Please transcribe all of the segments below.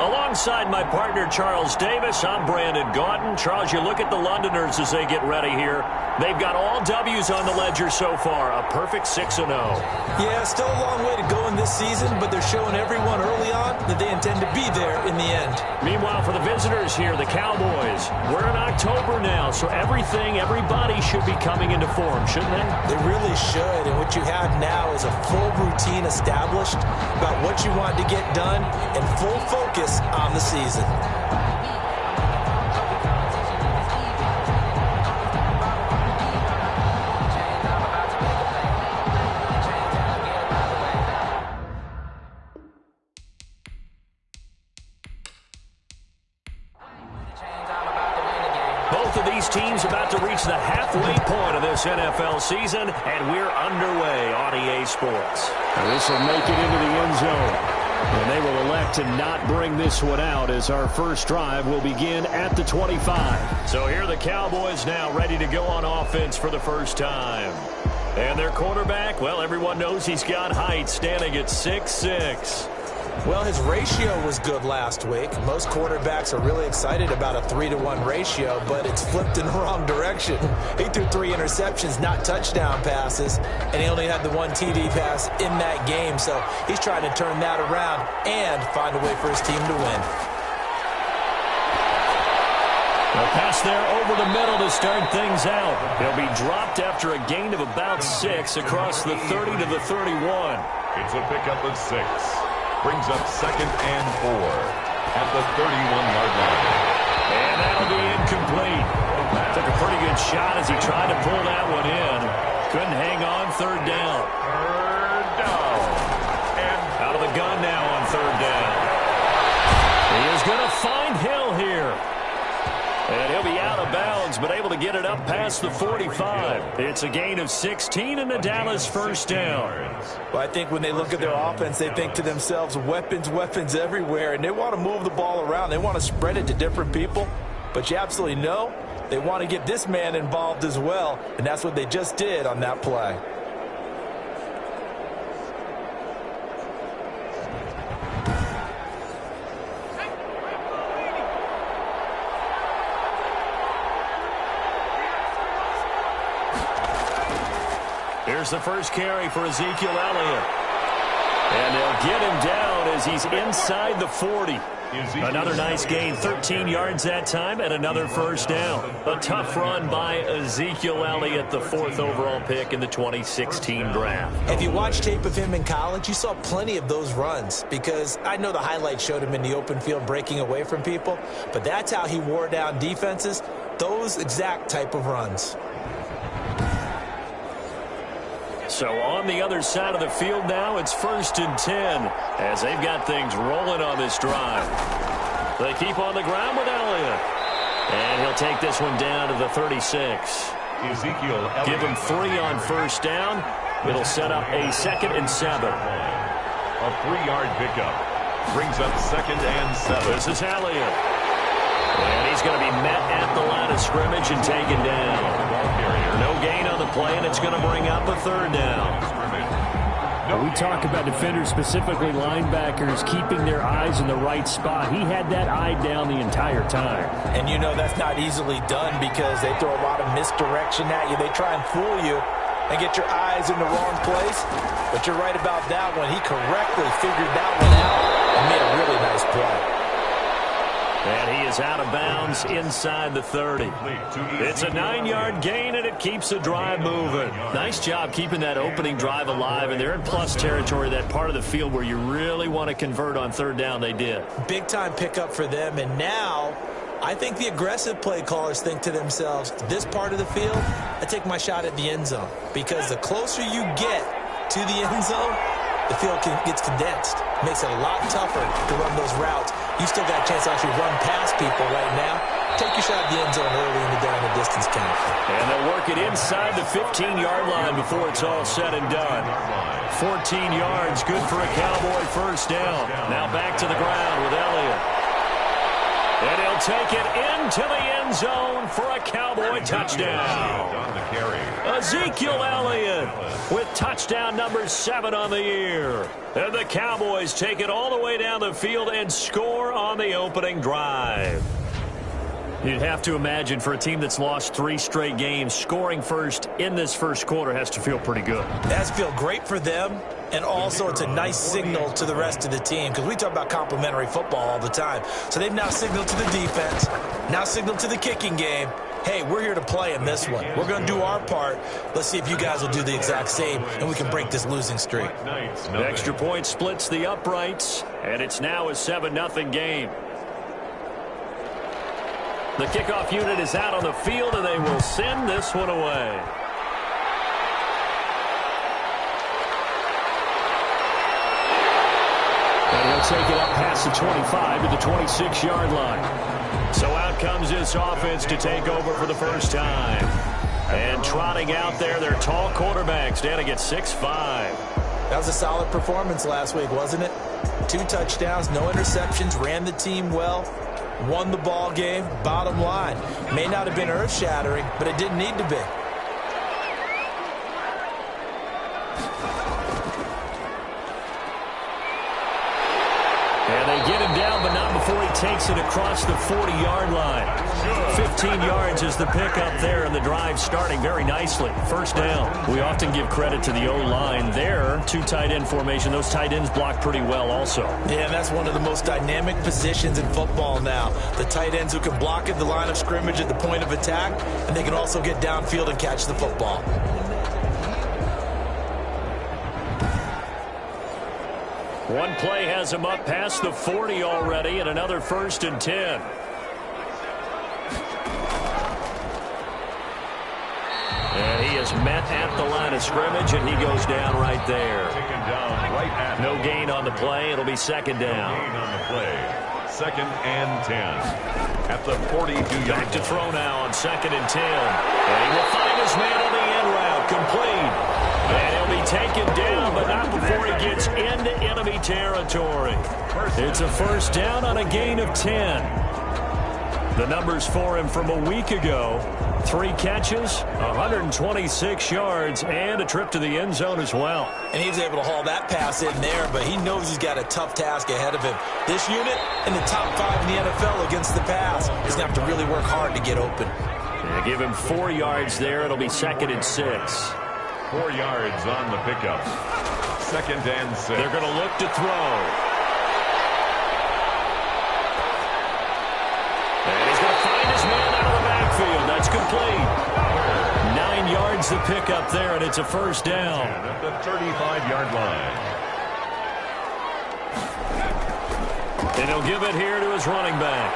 Alongside my partner, Charles Davis, I'm Brandon Gaudin. Charles, you look at the Londoners as they get ready here. They've got all W's on the ledger so far, a perfect 6-0. Yeah, still a long way to go in this season, but they're showing everyone early on that they intend to be there in the end. Meanwhile, for the visitors here, the Cowboys, we're in October now, so everybody should be coming into form, shouldn't they? They really should, and what you have now is a full routine established about what you want to get done and full focus on the season. Both of these teams about to reach the halfway point of this NFL season, and we're underway on EA Sports. This will make it into the end zone. And they will elect to not bring this one out as our first drive will begin at the 25. So here are the Cowboys now ready to go on offense for the first time. And their quarterback, well, everyone knows he's got height, standing at 6'6". Well, his ratio was good last week. Most quarterbacks are really excited about a 3-to-1 ratio, but it's flipped in the wrong direction. He threw 3 interceptions, not touchdown passes, and he only had the 1 TD pass in that game. So he's trying to turn that around and find a way for his team to win. A pass there over the middle to start things out. He'll be dropped after a gain of about 6 across the 30 to the 31. It's a pickup of 6. Brings up 2nd and 4 at the 31-yard line. And that'll be incomplete. Took a pretty good shot as he tried to pull that one in. Couldn't hang on. 3rd down. And out of the gun now on 3rd down. He is going to find Hill here. And he'll be out of bounds, but able to get it up past the 45. It's a gain of 16 and a Dallas first down. Well, I think when they look at their offense, they think to themselves, weapons, weapons everywhere, and they want to move the ball around. They want to spread it to different people, but you absolutely know they want to get this man involved as well, and that's what they just did on that play. Here's the first carry for Ezekiel Elliott. And they'll get him down as he's inside the 40. Another nice gain, 13 yards that time, and another first down. A tough run by Ezekiel Elliott, the 4th overall pick in the 2016 draft. If you watch tape of him in college, you saw plenty of those runs, because I know the highlights showed him in the open field breaking away from people, but that's how he wore down defenses, those exact type of runs. So on the other side of the field now, it's 1st and 10 as they've got things rolling on this drive. They keep on the ground with Elliott. And he'll take this one down to the 36. Ezekiel Elliott. Give him 3 on first down. It'll set up a 2nd and 7. A 3-yard pickup. Brings up 2nd and 7. This is Elliott. And he's going to be met at the line of scrimmage and taken down. No gain on the play, and it's going to bring up a 3rd down. We talk about defenders, specifically linebackers, keeping their eyes in the right spot. He had that eye down the entire time. And you know that's not easily done because they throw a lot of misdirection at you. They try and fool you and get your eyes in the wrong place. But you're right about that one. He correctly figured that one out and made a really nice play. And he is out of bounds inside the 30. It's a 9-yard gain, and it keeps the drive moving. Nice job keeping that opening drive alive, and they're in plus territory, that part of the field where you really want to convert on 3rd down. They did. Big-time pickup for them, and now I think the aggressive play callers think to themselves, this part of the field, I take my shot at the end zone, because the closer you get to the end zone, the field gets condensed. Makes it a lot tougher to run those routes. You still got a chance to actually run past people right now. Take your shot at the end zone early in the down and distance count. And they'll work it inside the 15-yard line before it's all said and done. 14 yards, good for a Cowboy first down. Now back to the ground with Elliott. And he'll take it into the end zone for a Cowboy touchdown. On the carry. Ezekiel Elliott with touchdown number 7 on the year. And the Cowboys take it all the way down the field and score on the opening drive. You'd have to imagine for a team that's lost 3 straight games, scoring first in this first quarter has to feel pretty good. It has to feel great for them, and also it's a nice signal to the rest of the team because we talk about complimentary football all the time. So they've now signaled to the defense, now signaled to the kicking game, hey, we're here to play in this one. We're going to do our part. Let's see if you guys will do the exact same, and we can break this losing streak. The extra point splits the uprights, and it's now a 7-0 game. The kickoff unit is out on the field, and they will send this one away. And he'll take it up past the 25 to the 26-yard line. So out comes this offense to take over for the first time. And trotting out there, their tall quarterback standing at 6'5". That was a solid performance last week, wasn't it? 2 touchdowns, no interceptions, ran the team well, won the ball game. Bottom line, may not have been earth-shattering, but it didn't need to be. And they get him down, but not before he takes it across the 40-yard line. 15 yards is the pickup there, and the drive starting very nicely. First down. We often give credit to the O-line there. 2 tight end formation. Those tight ends block pretty well also. Yeah, and that's one of the most dynamic positions in football now. The tight ends who can block at the line of scrimmage at the point of attack, and they can also get downfield and catch the football. One play has him up past the 40 already, and another 1st and 10. And he is met at the line of scrimmage, and he goes down right there. No gain on the play. It'll be 2nd down. No gain on the play. 2nd and 10. At the 42-yard Back to throw now on 2nd and 10. And he will find his man on the end route. Complete. And he'll be taken down, but not before he gets into enemy territory. It's a 1st down on a gain of 10. The numbers for him from a week ago. 3 catches, 126 yards, and a trip to the end zone as well. And he was able to haul that pass in there, but he knows he's got a tough task ahead of him. This unit in the top 5 in the NFL against the pass. He's going to have to really work hard to get open. They give him 4 yards there. It'll be 2nd and 6. 4 yards on the pickup. 2nd and 6. They're going to look to throw. And he's going to find his man out of the backfield. That's complete. 9 yards the pickup there, and it's a 1st down. At the 35-yard line. And he'll give it here to his running back.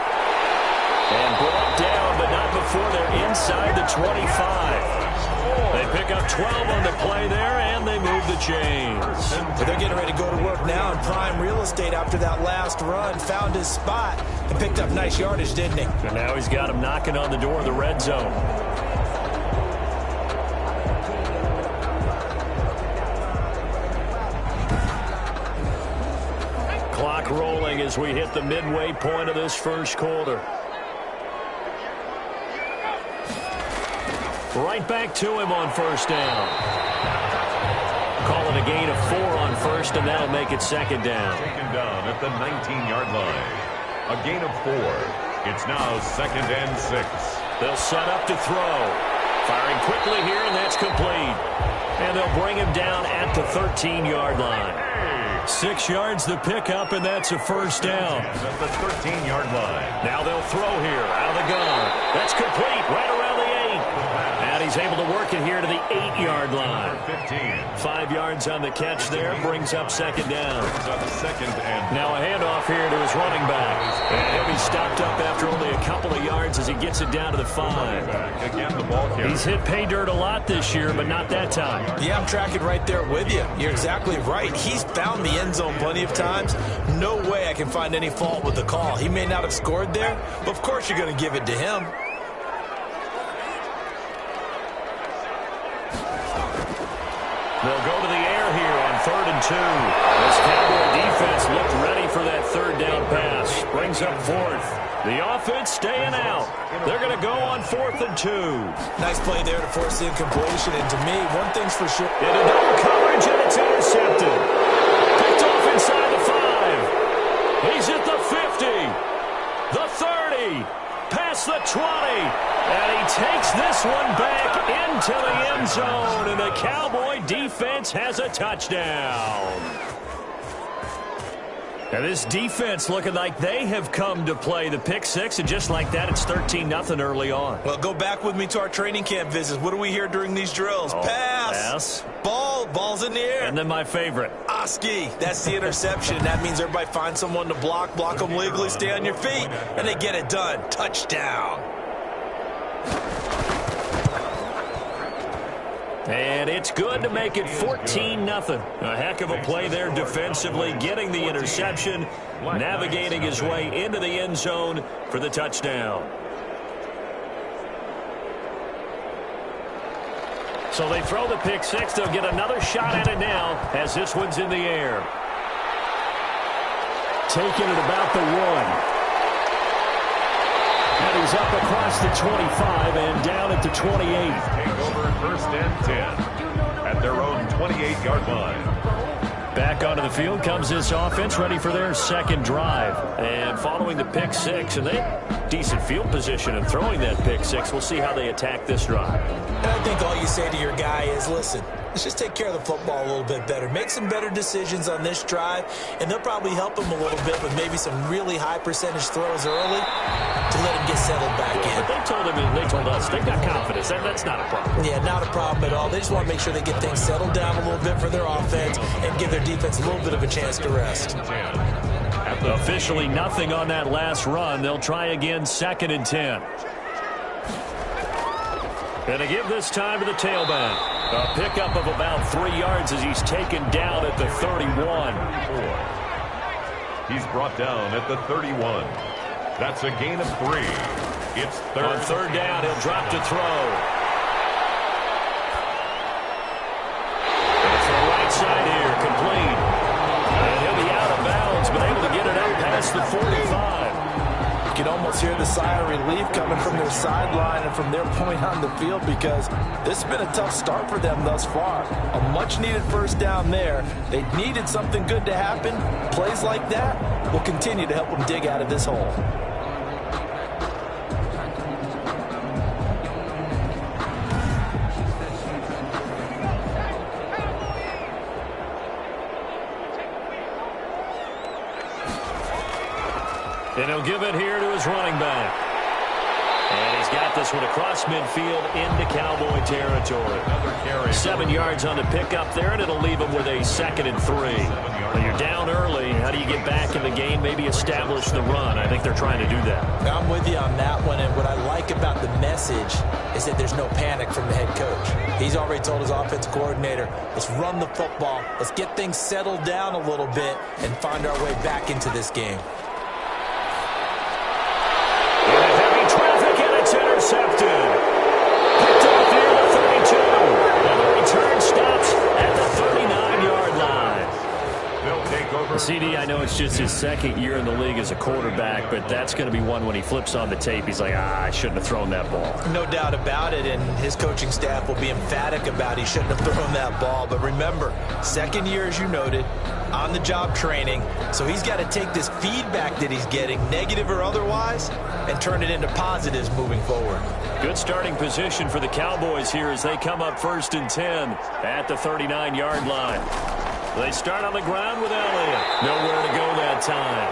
And brought down, but not before they're inside the 25. They pick up 12 on the play there, and they move the chains. But they're getting ready to go to work now in prime real estate after that last run. Found his spot and picked up nice yardage, didn't he? And now he's got him knocking on the door of the red zone. Clock rolling as we hit the midway point of this first quarter. Right back to him on 1st down. Call it a gain of 4 on 1st, and that'll make it 2nd down. Taken down at the 19-yard line. A gain of 4. It's now 2nd and 6. They'll set up to throw. Firing quickly here, and that's complete. And they'll bring him down at the 13-yard line. 6 yards the pickup, and that's a 1st down. At the 13-yard line. Now they'll throw here out of the gun. That's complete right around the 8. And he's able to work it here to the 8-yard line. 5 yards on the catch there, brings up 2nd down. Now a handoff here to his running back. And he'll be stopped up after only a couple of yards as he gets it down to the 5. Again, the ball carrier. He's hit pay dirt a lot this year, but not that time. Yeah, I'm tracking right there with you. You're exactly right. He's found the end zone plenty of times. No way I can find any fault with the call. He may not have scored there, but of course you're going to give it to him. They'll go to the air here on 3rd and 2. This Cowboy defense looked ready for for that third down pass. Brings up fourth. The offense staying out. They're going to go on 4th and 2. Nice play there to force the incompletion. And to me, one thing's for sure. Into double coverage, and it's intercepted. Picked off inside the 5. He's at the 50. The 30. Past the 20. And he takes this one back into the end zone. And the Cowboy defense has a touchdown. And this defense looking like they have come to play the pick six, and just like that, it's 13-0 early on. Well, go back with me to our training camp visits. What do we hear during these drills? Pass. Ball's in the air. And then my favorite. Oski. That's the interception. That means everybody finds someone to block them legally, stay on your feet, and they get it done. Touchdown. And it's good to make it 14-0. A heck of a play there defensively, getting the interception, navigating his way into the end zone for the touchdown. So they throw the pick six. They'll get another shot at it now as this one's in the air. Taking it about the 1. And he's up across the 25 and down at the 28. Take over 1st and 10 at their own 28-yard line. Back onto the field comes this offense, ready for their second drive. And following the pick six, and they have decent field position and throwing that pick six. We'll see how they attack this drive. And I think all you say to your guy is, listen, let's just take care of the football a little bit better. Make some better decisions on this drive, and they'll probably help him a little bit with maybe some really high percentage throws early to let him get settled back in. But they told us they've got confidence. That's not a problem. Yeah, not a problem at all. They just want to make sure they get things settled down a little bit for their offense and give their defense a little bit of a chance to rest. Officially nothing on that last run. They'll try again, 2nd and 10. And to give this time to the tailback. A pickup of about 3 yards as he's taken down at the 31. He's brought down at the 31. That's a gain of 3. It's on third down, he'll drop to throw. And it's to the right side here, complete. And he'll be out of bounds, but able to get it out past the 45. You can almost hear the sigh of relief coming from their sideline and from their point on the field, because this has been a tough start for them thus far. A much-needed first down there. They needed something good to happen. Plays like that will continue to help them dig out of this hole. And he'll give it here to his running back. And he's got this one across midfield into Cowboy territory. 7 yards on the pickup there, and it'll leave him with a 2nd and 3. When you're down early, how do you get back in the game, maybe establish the run? I think they're trying to do that. I'm with you on that one, and what I like about the message is that there's no panic from the head coach. He's already told his offensive coordinator, let's run the football, let's get things settled down a little bit, and find our way back into this game. Intercepted. Picked off near the 32. And the return stops at the 39-yard line. They'll take over. CD, I know it's just his 2nd year in the league as a quarterback, but that's going to be one when he flips on the tape, he's like, I shouldn't have thrown that ball. No doubt about it, and his coaching staff will be emphatic about he shouldn't have thrown that ball. But remember, 2nd year, as you noted, on-the-job training, so he's got to take this feedback that he's getting, negative or otherwise, and turn it into positives moving forward. Good starting position for the Cowboys here as they come up 1st and 10 at the 39-yard line. They start on the ground with Elliott. Nowhere to go that time.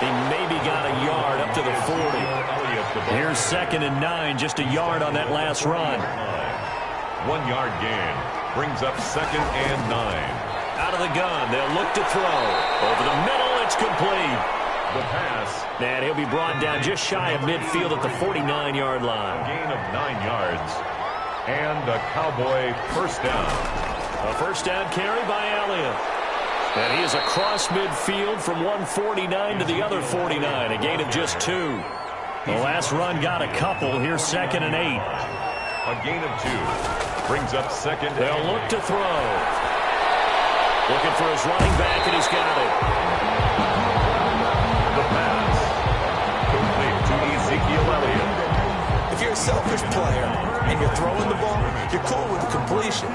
He maybe got a yard up to the 40. Here's 2nd and 9, just a yard on that last run. 1 yard gain brings up 2nd and 9. Out of the gun, they'll look to throw. Over the middle, it's complete. The pass. And he'll be brought down just shy of midfield at the 49-yard line. A gain of 9 yards. And a Cowboy first down. A first down carry by Elliott. And he is across midfield from 149 to the other 49. A gain of just 2. The last run got a couple. Here's 2nd and 8. A gain of 2. Brings up 2nd. They'll look to throw. Looking for his running back, and he's got it. you're a selfish player and you're throwing the ball, you're cool with the completion.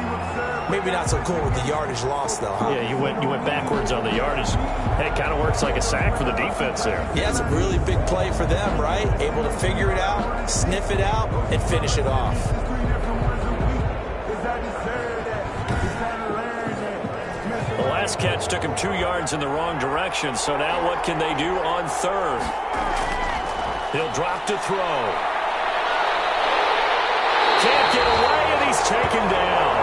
Maybe not so cool with the yardage loss, though, huh? Yeah, you went backwards on the yardage. It kind of works like a sack for the defense there. Yeah, it's a really big play for them, right? Able to figure it out, sniff it out, and finish it off. The last catch took him 2 yards in the wrong direction, so now what can they do on third? He'll drop to throw. Can't get away, and he's taken down.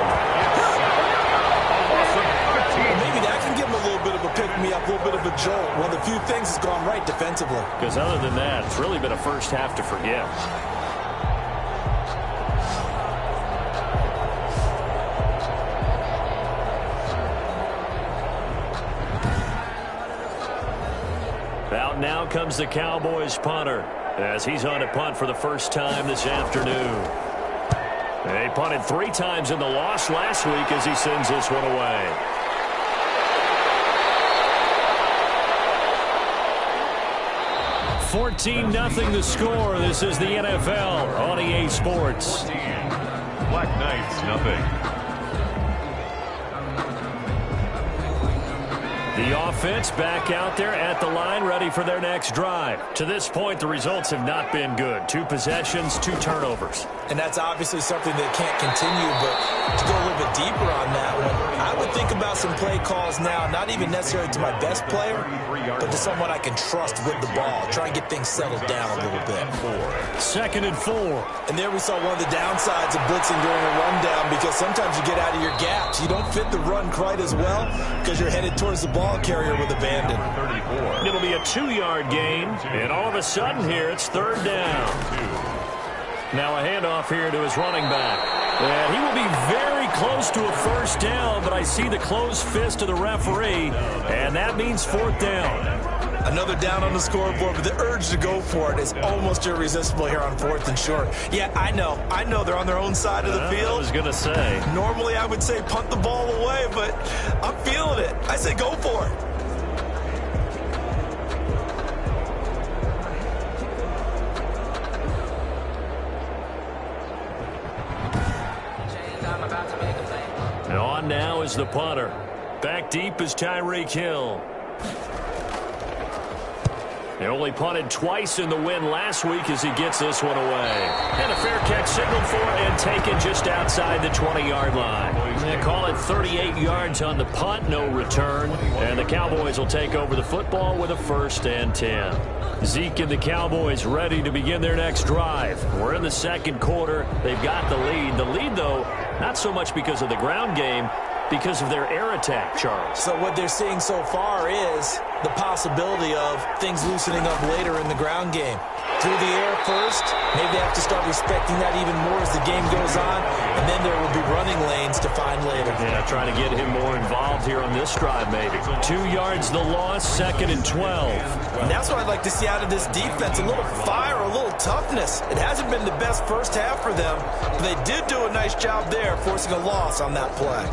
Maybe that can give him a little bit of a pick-me-up, a little bit of a jolt. One of the few things that's gone right defensively. Because other than that, it's really been a first half to forget. Out now comes the Cowboys punter as he's on a punt for the first time this afternoon. They punted 3 times in the loss last week as he sends this one away. $14-0 the score. This is the NFL on EA Sports. Black Knights, nothing. The offense back out there at the line, ready for their next drive. To this point, the results have not been good. 2 possessions, 2 turnovers. And that's obviously something that can't continue, but to go a little bit deeper on that one, I would think about some play calls now, not even necessarily to my best player, but to someone I can trust with the ball. Try and get things settled down a little bit. 2nd and 4. And there we saw one of the downsides of blitzing during a rundown, because sometimes you get out of your gaps. You don't fit the run quite as well because you're headed towards the ball carrier with abandon. It'll be a 2-yard gain, and all of a sudden here it's 3rd down. Now a handoff here to his running back. And he will be very close to a 1st down, but I see the closed fist of the referee, and that means 4th down. Another down on the scoreboard, but the urge to go for it is almost irresistible here on 4th and short. Yeah, I know they're on their own side of the field. I was going to say. Normally I would say punt the ball away, but I'm feeling it. I say go for it. And on now is the punter. Back deep is Tyreek Hill. They only punted twice in the win last week as he gets this one away. And a fair catch signaled for and taken just outside the 20-yard line. They call it 38 yards on the punt, no return. And the Cowboys will take over the football with a 1st and 10. Zeke and the Cowboys ready to begin their next drive. We're in the 2nd quarter. They've got the lead. The lead, though, not so much because of the ground game, because of their air attack, Charles. So what they're seeing so far is the possibility of things loosening up later in the ground game. Through the air first, maybe they have to start respecting that even more as the game goes on, and then there will be running lanes to find later. Yeah, trying to get him more involved here on this drive, maybe. 2 yards the loss, 2nd and 12. And that's what I'd like to see out of this defense, a little fire, a little toughness. It hasn't been the best first half for them, but they did do a nice job there, forcing a loss on that play.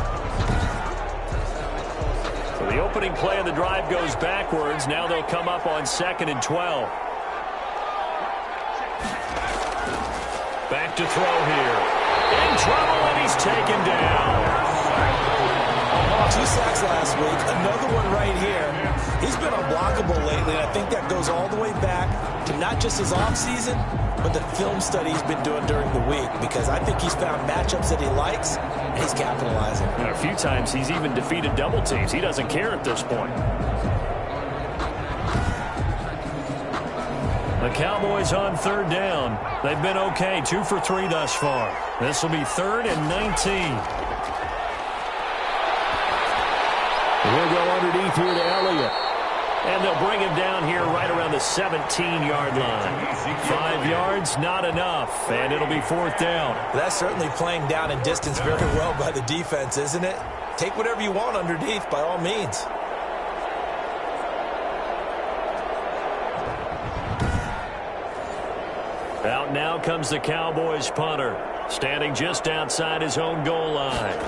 So the opening play of the drive goes backwards. Now they'll come up on 2nd and 12. Back to throw here. In trouble, and he's taken down. 2 sacks last week, another one right here. He's been unblockable lately, and I think that goes all the way back to not just his offseason, but the film study he's been doing during the week, because I think he's found matchups that he likes, and he's capitalizing. And a few times he's even defeated double teams. He doesn't care at this point. The Cowboys on 3rd down. They've been okay, 2 for 3 thus far. This will be 3rd and 19. He'll go underneath here to Elliott. And they'll bring him down here right around the 17-yard line. 5 yards, not enough, and it'll be 4th down. That's certainly playing down in distance very well by the defense, isn't it? Take whatever you want underneath, by all means. Out now comes the Cowboys punter, standing just outside his own goal line.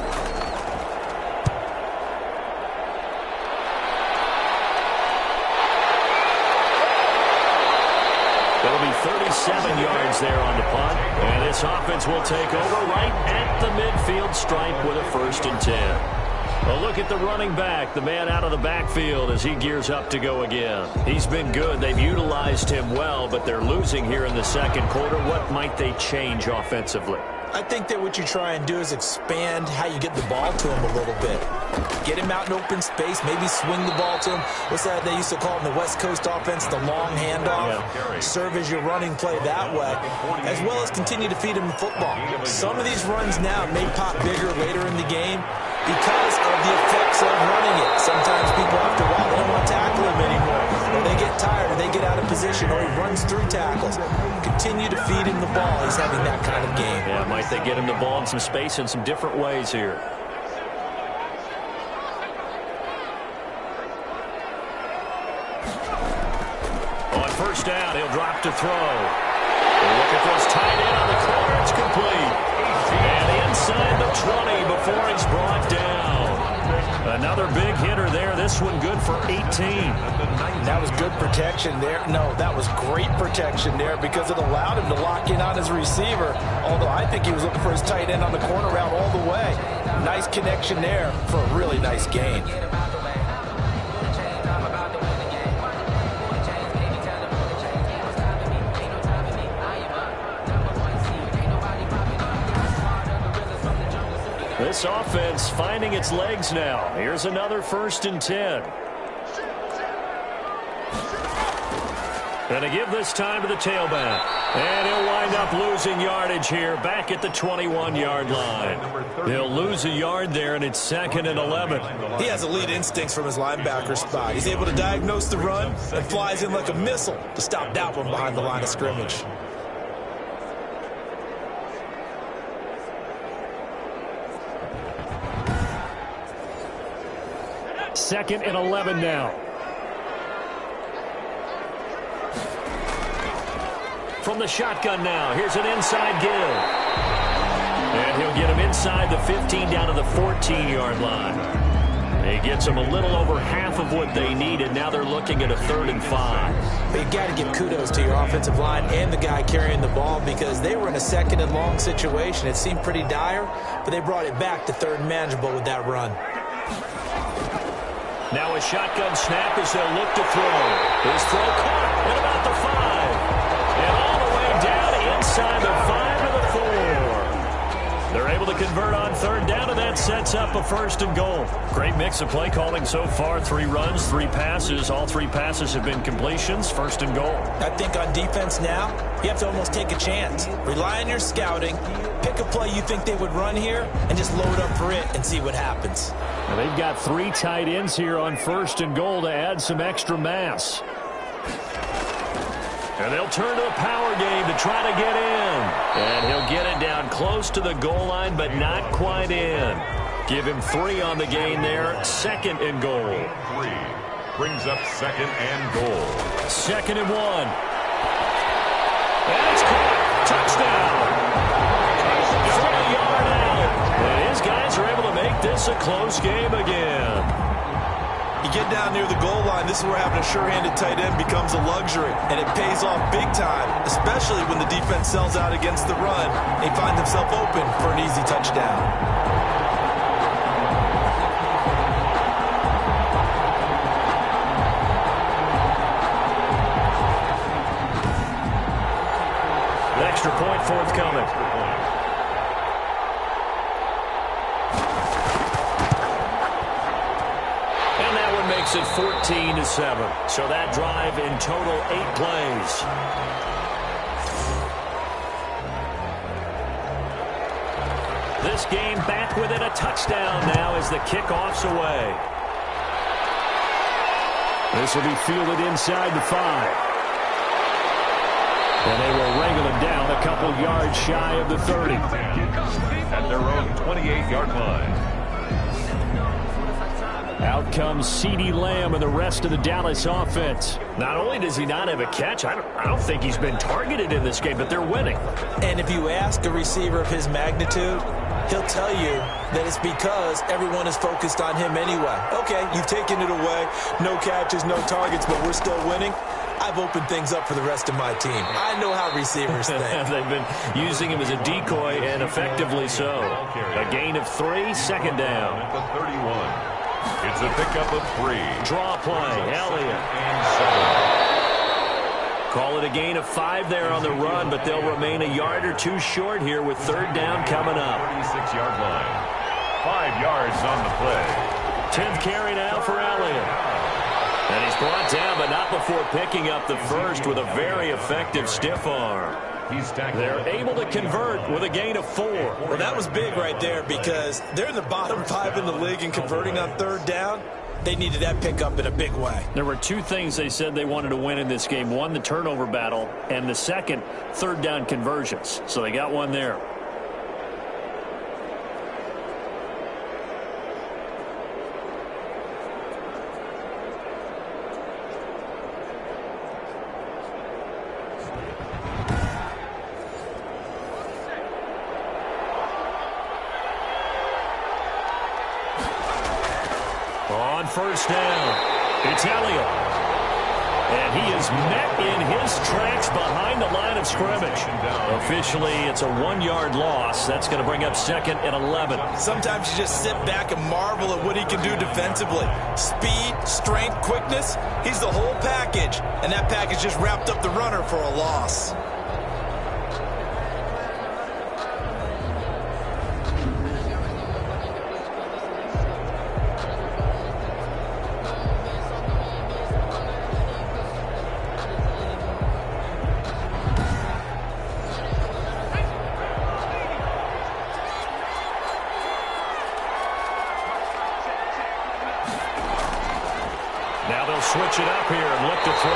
It'll be 7 yards there on the punt. And this offense will take over right at the midfield stripe with a 1st and 10. A look at the running back, the man out of the backfield as he gears up to go again. He's been good. They've utilized him well, but they're losing here in the second quarter. What might they change offensively? I think that what you try and do is expand how you get the ball to him a little bit. Get him out in open space, maybe swing the ball to him. What's that they used to call in the West Coast offense, the long handoff? Yeah. Serve as your running play that way, as well as continue to feed him the football. Some of these runs now may pop bigger later in the game because of the effects of running it. Sometimes people after a while, they don't want to tackle him anymore. Or they get tired, or they get out of position, or he runs through tackles. Continue to feed him the ball. He's having that kind of game. Yeah, might they get him the ball in some space in some different ways here. On 1st down, he'll drop to throw. Look at this tight end on the corner. It's complete. And inside the 20 before he's brought down. Another big hitter there. This one good for 18. That was good protection there. No, that was great protection there because it allowed him to lock in on his receiver. Although I think he was looking for his tight end on the corner route all the way. Nice connection there for a really nice gain. This offense finding its legs now. Here's another 1st and 10. And to give this time to the tailback. And he'll wind up losing yardage here back at the 21-yard line. He'll lose a yard there, and it's 2nd and 11. He has elite instincts from his linebacker spot. He's able to diagnose the run and flies in like a missile to stop that one behind the line of scrimmage. 2nd and 11 now. From the shotgun now, here's an inside give. And he'll get him inside the 15 down to the 14-yard line. He gets them a little over half of what they needed. Now they're looking at a 3rd and 5. But you got to give kudos to your offensive line and the guy carrying the ball because they were in a 2nd and long situation. It seemed pretty dire, but they brought it back to 3rd and manageable with that run. Now a shotgun snap as they'll look to throw. His throw caught at about the 5. And all the way down inside the 5 to the 4. They're able to convert on 3rd down, and that sets up a 1st and goal. Great mix of play calling so far. 3 runs, 3 passes. All 3 passes have been completions. 1st and goal. I think on defense now, you have to almost take a chance. Rely on your scouting. Pick a play you think they would run here and just load up for it and see what happens. And they've got 3 tight ends here on 1st and goal to add some extra mass. And they'll turn to the power game to try to get in. And he'll get it down close to the goal line, but not quite in. Give him 3 on the gain there. 2nd and goal. 3 brings up 2nd and goal. 2nd and 1. And it's caught. Touchdown. From a yard out. And his guys are able to make this a close game again. You get down near the goal line, this is where having a sure-handed tight end becomes a luxury, and it pays off big time, especially when the defense sells out against the run. He finds himself open for an easy touchdown. An extra point forthcoming. Makes it 14-7. So that drive in total 8 plays. This game back within a touchdown now as the kickoff's away. This will be fielded inside the 5. And they will wrangle it down a couple yards shy of the 30. At their own 28-yard line. Out comes CeeDee Lamb and the rest of the Dallas offense. Not only does he not have a catch, I don't think he's been targeted in this game, but they're winning. And if you ask a receiver of his magnitude, he'll tell you that it's because everyone is focused on him anyway. Okay, you've taken it away. No catches, no targets, but we're still winning. I've opened things up for the rest of my team. I know how receivers think. They've been using him as a decoy, and effectively so. A gain of 3, second down. At the 31. It's a pickup of 3. Draw play, Elliott. And 7. Call it a gain of 5 there on the run, but they'll remain a yard or 2 short here with third down coming up. 36-yard line. 5 yards on the play. 10th carry now for Elliott. And he's brought down, but not before picking up the first with a very effective stiff arm. They're able to convert with a gain of 4. Well, that was big right there because they're in the bottom 5 in the league in converting on third down. They needed that pickup in a big way. There were 2 things they said they wanted to win in this game. One, the turnover battle, and the second, third down conversions. So they got one there. On first down, it's Elliott. And he is met in his tracks behind the line of scrimmage. Officially, it's a 1-yard loss. That's going to bring up second and 11. Sometimes you just sit back and marvel at what he can do defensively. Speed, strength, quickness, he's the whole package. And that package just wrapped up the runner for a loss. Now they'll switch it up here and look to throw.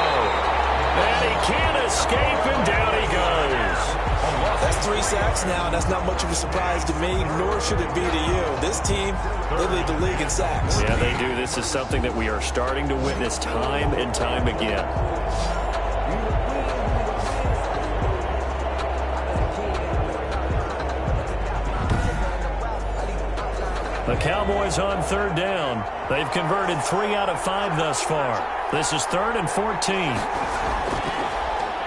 And he can't escape, and down he goes. That's 3 sacks now, and that's not much of a surprise to me, nor should it be to you. This team, they lead the league in sacks. Yeah, they do. This is something that we are starting to witness time and time again. The Cowboys on third down. They've converted 3 out of 5 thus far. This is 3rd and 14.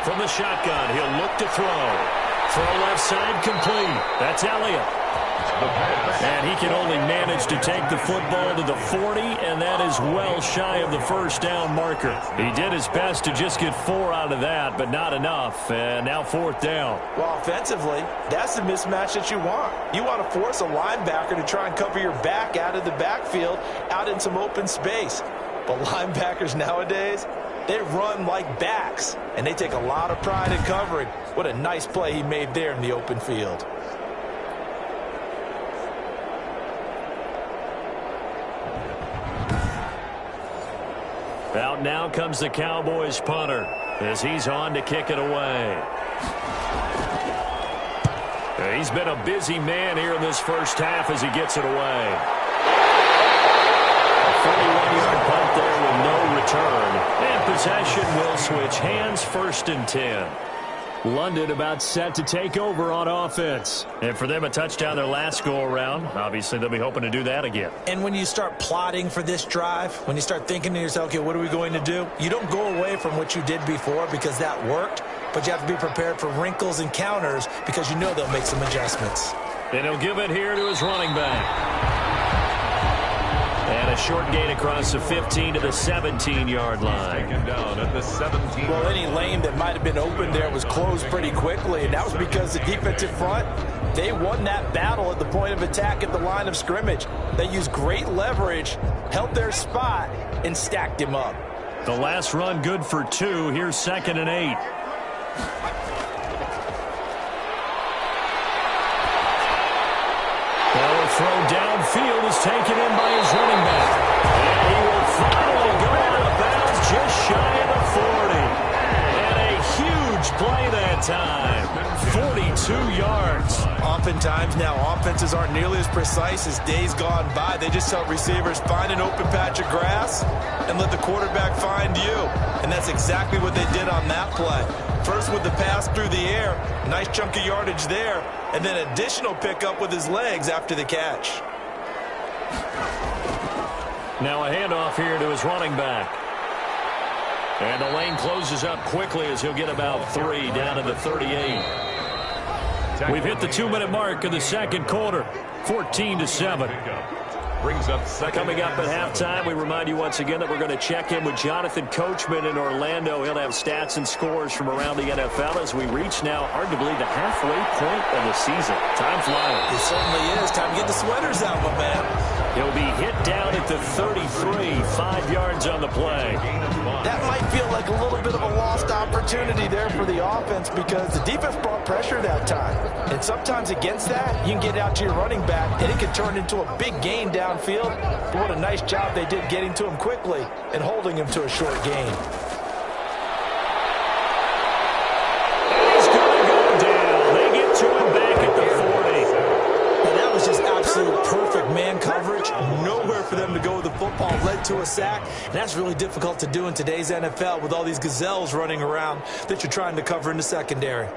From the shotgun, he'll look to throw. Throw left side complete. That's Elliott. And he can only manage to take the football to the 40, and that is well shy of the first down marker. He did his best to just get 4 out of that, but not enough. And now 4th down. Well, offensively, that's the mismatch that you want. You want to force a linebacker to try and cover your back out of the backfield, out in some open space. But linebackers nowadays, they run like backs, and they take a lot of pride in covering. What a nice play he made there in the open field. Out now comes the Cowboys punter as he's on to kick it away. He's been a busy man here in this first half as he gets it away. A 41-yard punt there with no return. And possession will switch hands, 1st and 10. London about set to take over on offense. And for them, a touchdown their last go-around. Obviously, they'll be hoping to do that again. And when you start plotting for this drive, when you start thinking to yourself, okay, what are we going to do? You don't go away from what you did before because that worked, but you have to be prepared for wrinkles and counters because you know they'll make some adjustments. And he'll give it here to his running back. And a short gain across the 15 to the 17-yard line. Taken down at the 17. Well, any lane that might have been open there was closed pretty quickly, and that was because the defensive front, they won that battle at the point of attack at the line of scrimmage. They used great leverage, held their spot, and stacked him up. The last run good for 2. Here's 2nd and 8. Well, a throw downfield is taken in by his running back. And he will finally go out of bounds just shy of the 40. And a huge play that time. 42 yards. Oftentimes now, offenses aren't nearly as precise as days gone by. They just help receivers find an open patch of grass and let the quarterback find you. And that's exactly what they did on that play. First with the pass through the air, nice chunk of yardage there, and then additional pickup with his legs after the catch. Now a handoff here to his running back. And the lane closes up quickly as he'll get about 3 down to the 38. We've hit the 2-minute mark of the second quarter, 14-7. Brings up second. Coming up at halftime, we remind you once again that we're going to check in with Jonathan Coachman in Orlando. He'll have stats and scores from around the NFL as we reach now, hard to believe, the halfway point of the season. Time flying. It certainly is. Time to get the sweaters out, my man. He'll be hit down at the 33, 5 yards on the play. That might feel like a little bit of a lost opportunity there for the offense because the defense brought pressure that time. And sometimes against that, you can get out to your running back, and it can turn into a big gain downfield. But what a nice job they did getting to him quickly and holding him to a short gain. And he's going to go down. They get to him back at the 40. And that was just absolute perfect man coverage. Nowhere for them to go with the football. Led to a sack. And that's really difficult to do in today's NFL with all these gazelles running around that you're trying to cover in the secondary.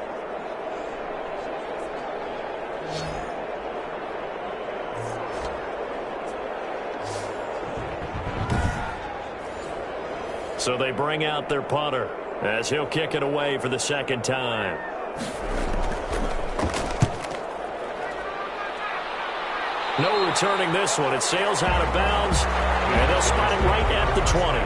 So they bring out their punter as he'll kick it away for the second time. No returning this one. It sails out of bounds, and they'll spot it right at the 20.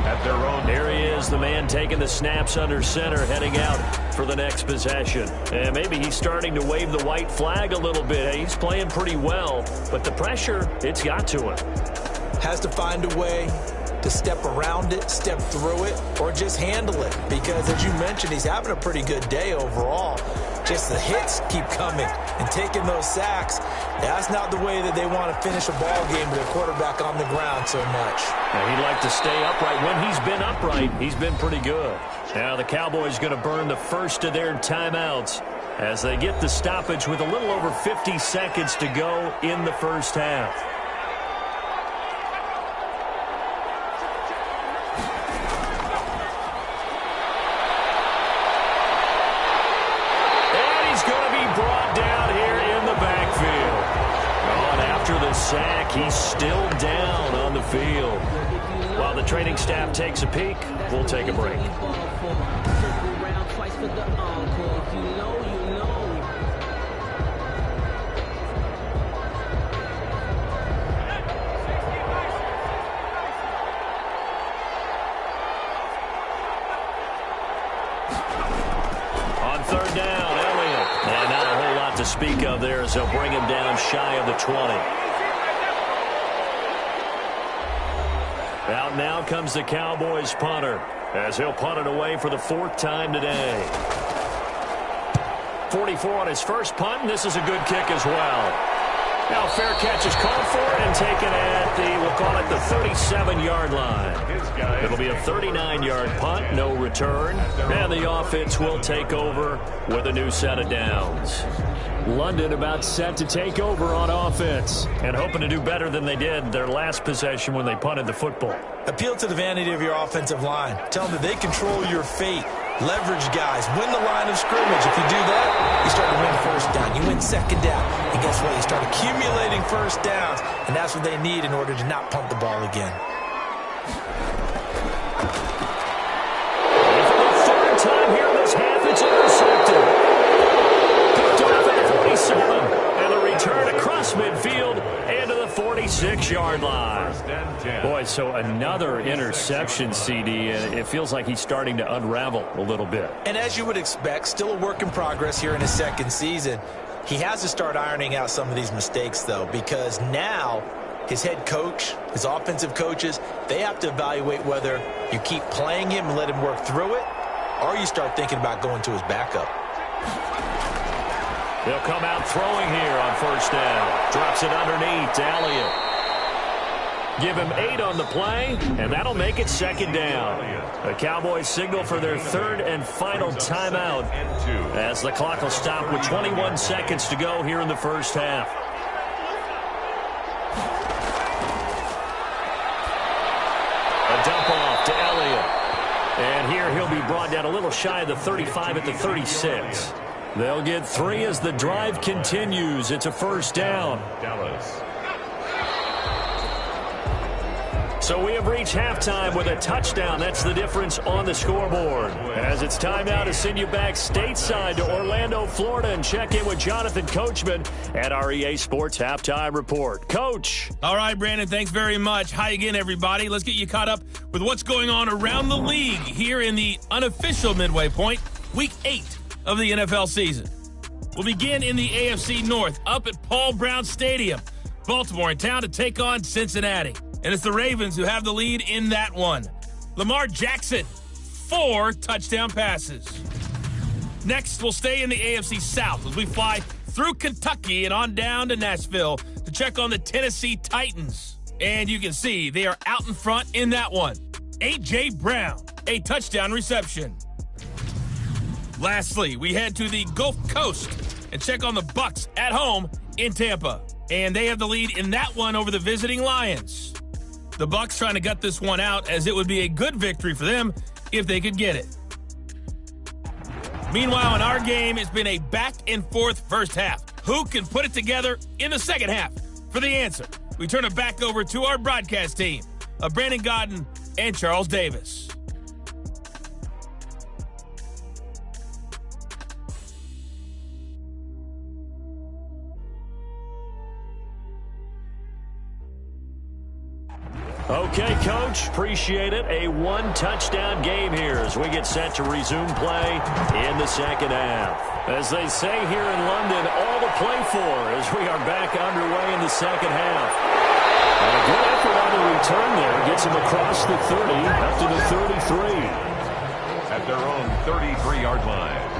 At their own. Here he is, the man taking the snaps under center, heading out for the next possession. And maybe he's starting to wave the white flag a little bit. He's playing pretty well, but the pressure, it's got to him. Has to find a way to step around it, step through it, or just handle it. Because, as you mentioned, he's having a pretty good day overall. Just the hits keep coming and taking those sacks. That's not the way that they want to finish a ball game with their quarterback on the ground so much. Now, he'd like to stay upright. When he's been upright, he's been pretty good. Now the Cowboys going to burn the first of their timeouts as they get the stoppage with a little over 50 seconds to go in the first half. Sack, he's still down on the field. While the training staff takes a peek, we'll take a break. On third down, Elliott. And not a whole lot to speak of there as they'll bring him down shy of the 20. Out now comes the Cowboys punter as he'll punt it away for the 4th time today. 44 on his first punt, and this is a good kick as well. Now fair catch is called for and taken at the, we'll call it the 37-yard line. It'll be a 39-yard punt, no return, and the offense will take over with a new set of downs. London about set to take over on offense and hoping to do better than they did their last possession when they punted the football. Appeal to the vanity of your offensive line. Tell them that they control your fate. Leverage guys. Win the line of scrimmage. If you do that, you start to win first down. You win second down. And guess what? You start accumulating first downs. And that's what they need in order to not punt the ball again. And for the 3rd time here this half, it's intercepted. Picked off at the 47. And the return across midfield and to the 46-yard line. Boy, so another interception, CD, and it feels like he's starting to unravel a little bit. And as you would expect, still a work in progress here in his second season. He has to start ironing out some of these mistakes, though, because now his head coach, his offensive coaches, they have to evaluate whether you keep playing him and let him work through it, or you start thinking about going to his backup. They'll come out throwing here on first down. Drops it underneath to Elliott. Give him 8 on the play, and that'll make it 2nd down. The Cowboys signal for their 3rd and final timeout as the clock will stop with 21 seconds to go here in the first half. A dump off to Elliott. And here he'll be brought down a little shy of the 35 at the 36. They'll get 3 as the drive continues. It's a first down. So we have reached halftime with a touchdown. That's the difference on the scoreboard. As it's time now to send you back stateside to Orlando, Florida, and check in with Jonathan Coachman at our EA Sports Halftime Report. Coach. All right, Brandon, thanks very much. Hi again, everybody. Let's get you caught up with what's going on around the league here in the unofficial midway point, Week 8 of the NFL season. We'll begin in the AFC North, up at Paul Brown Stadium. Baltimore in town to take on Cincinnati. And it's the Ravens who have the lead in that one. Lamar Jackson, 4 touchdown passes. Next, we'll stay in the AFC South as we fly through Kentucky and on down to Nashville to check on the Tennessee Titans. And you can see they are out in front in that one. A.J. Brown, a touchdown reception. Lastly, we head to the Gulf Coast and check on the Bucs at home in Tampa. And they have the lead in that one over the visiting Lions. The Bucs trying to gut this one out, as it would be a good victory for them if they could get it. Meanwhile, in our game, it's been a back-and-forth first half. Who can put it together in the second half? For the answer, we turn it back over to our broadcast team of Brandon Godden and Charles Davis. Okay, Coach, appreciate it. A one-touchdown game here as we get set to resume play in the second half. As they say here in London, all to play for as we are back underway in the second half. And a good effort on the return there. Gets him across the 30, up to the 33. At their own 33-yard line.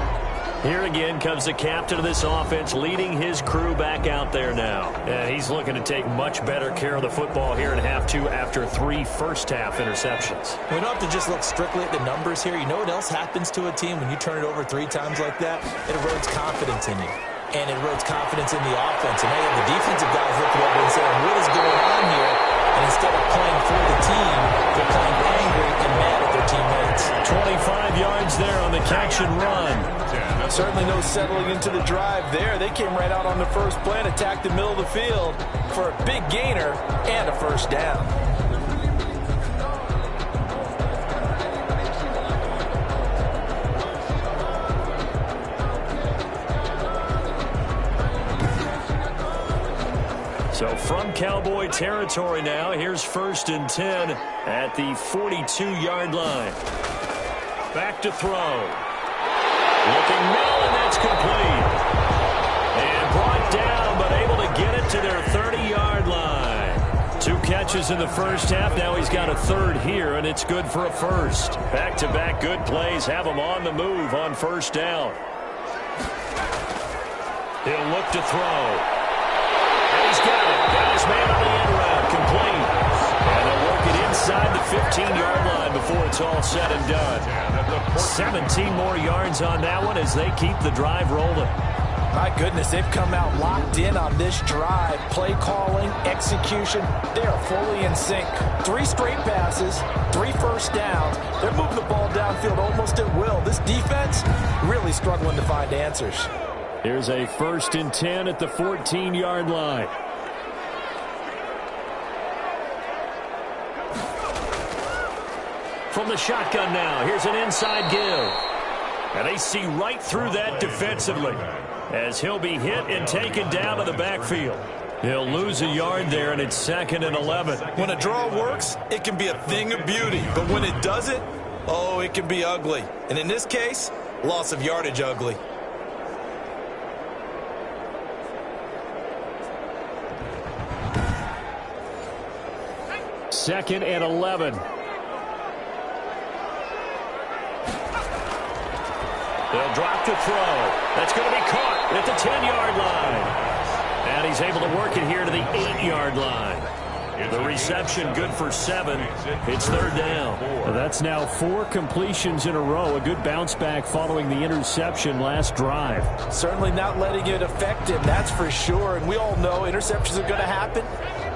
Here again comes the captain of this offense, leading his crew back out there now. And he's looking to take much better care of the football here in half two after 3 first-half interceptions. We don't have to just look strictly at the numbers here. You know what else happens to a team when you turn it over 3 times like that? It erodes confidence in you. And it erodes confidence in the offense. And they have the defensive guys looking over and saying, what is going on here? And instead of playing for the team, they're playing angry and mad at their teammates. 25 yards there on the catch and run. Certainly no settling into the drive there. They came right out on the first play and attacked the middle of the field for a big gainer and a first down. So from Cowboy territory now, here's 1st and 10 at the 42-yard line. Back to throw. Looking middle, and that's complete. And brought down, but able to get it to their 30-yard line. 2 catches in the first half. Now he's got a third here, and it's good for a first. Back-to-back good plays have him on the move on first down. He'll look to throw. And he's got it. Got his man on the end route. Complete. And they'll work it inside the 15-yard line before it's all said and done. 17 more yards on that one as they keep the drive rolling. My goodness, they've come out locked in on this drive. Play calling, execution, they are fully in sync. 3 straight passes, 3 first downs. They're moving the ball downfield almost at will. This defense really struggling to find answers. Here's a 1st and 10 at the 14-yard line. From the shotgun now, here's an inside give. And they see right through that defensively as he'll be hit and taken down to the backfield. He'll lose a yard there, and it's 2nd and 11. When a draw works, it can be a thing of beauty. But when it doesn't, oh, it can be ugly. And in this case, loss of yardage ugly. Second and 11. They'll drop to throw. That's going to be caught at the 10-yard line. And he's able to work it here to the 8-yard line. The reception good for 7. It's 3rd down. That's now 4 completions in a row. A good bounce back following the interception last drive. Certainly not letting it affect him, that's for sure. And we all know interceptions are going to happen.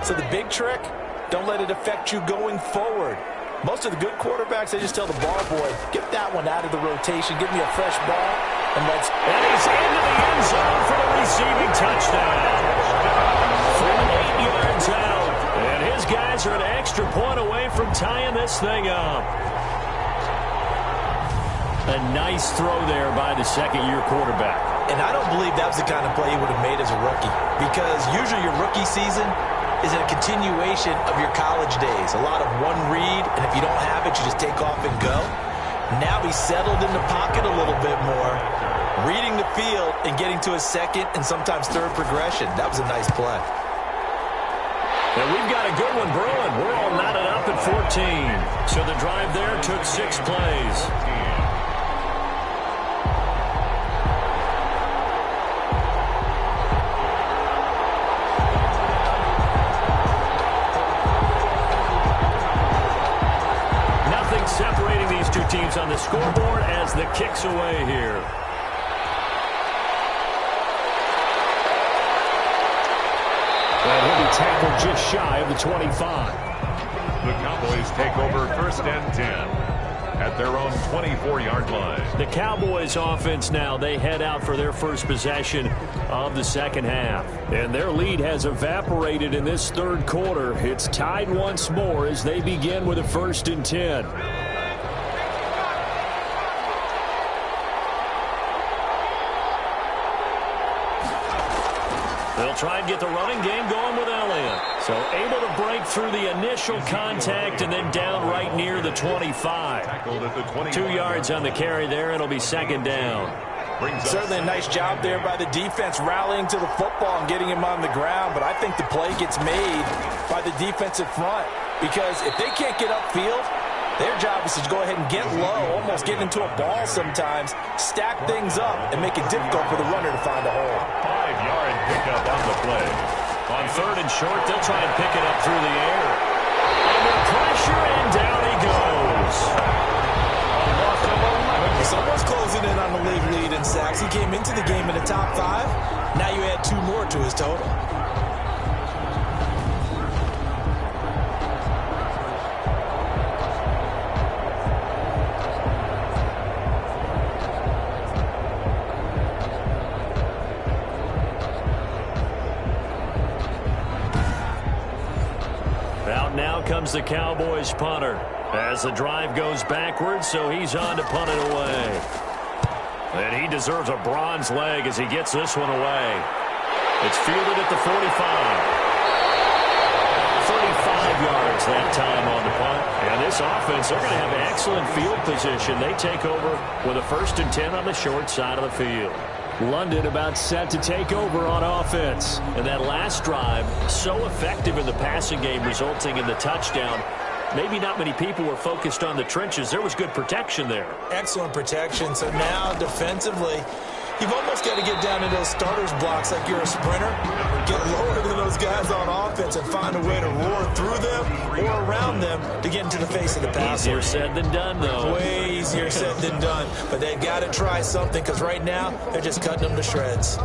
So the big trick, don't let it affect you going forward. Most of the good quarterbacks, they just tell the ball boy, get that one out of the rotation, give me a fresh ball, and let's... And he's into the end zone for the receiving touchdown. From 8 yards out. And his these guys are an extra point away from tying this thing up. A nice throw there by the second-year quarterback. And I don't believe that was the kind of play he would have made as a rookie, because usually your rookie season is a continuation of your college days. A lot of one read, and if you don't have it, you just take off and go. Now he's settled in the pocket a little bit more, reading the field and getting to a second and sometimes third progression. That was a nice play. And we've got a good one brewing. We're all knotted up at 14. So the drive there took 6 plays. Separating these two teams on the scoreboard as the kick's away here. And he'll be tackled just shy of the 25. The Cowboys take over 1st and 10 at their own 24-yard line. The Cowboys offense now, they head out for their first possession of the second half. And their lead has evaporated in this third quarter. It's tied once more as they begin with a 1st and 10. They'll try and get the running game going with Elliott. So able to break through the initial contact and then down right near the 25. 2 yards on the carry there. It'll be second down. Certainly a nice job there by the defense rallying to the football and getting him on the ground. But I think the play gets made by the defensive front, because if they can't get upfield, their job is to go ahead and get low, almost get into a ball sometimes, stack things up, and make it difficult for the runner to find a hole. 5-yard pickup on the play. On 3rd and short, they'll try and pick it up through the air. Under pressure, and down he goes. Someone's closing in on the league lead in sacks. He came into the game in the top 5. Now you add 2 more to his total. Out now comes the Cowboys punter as the drive goes backwards, so he's on to punt it away. And he deserves a bronze leg as he gets this one away. It's fielded at the 45. 35 yards that time on the punt. And this offense, they're going to have excellent field position. They take over with a 1st and 10 on the short side of the field. London about set to take over on offense. And that last drive, so effective in the passing game, resulting in the touchdown. Maybe not many people were focused on the trenches. There was good protection there. Excellent protection. So now defensively, you've almost got to get down to those starters blocks like you're a sprinter. Get lower than those guys on offense and find a way to roar through them or around them to get into the face of the passer. Easier said than done, though. Way easier said than done. But they've got to try something, because right now they're just cutting them to shreds.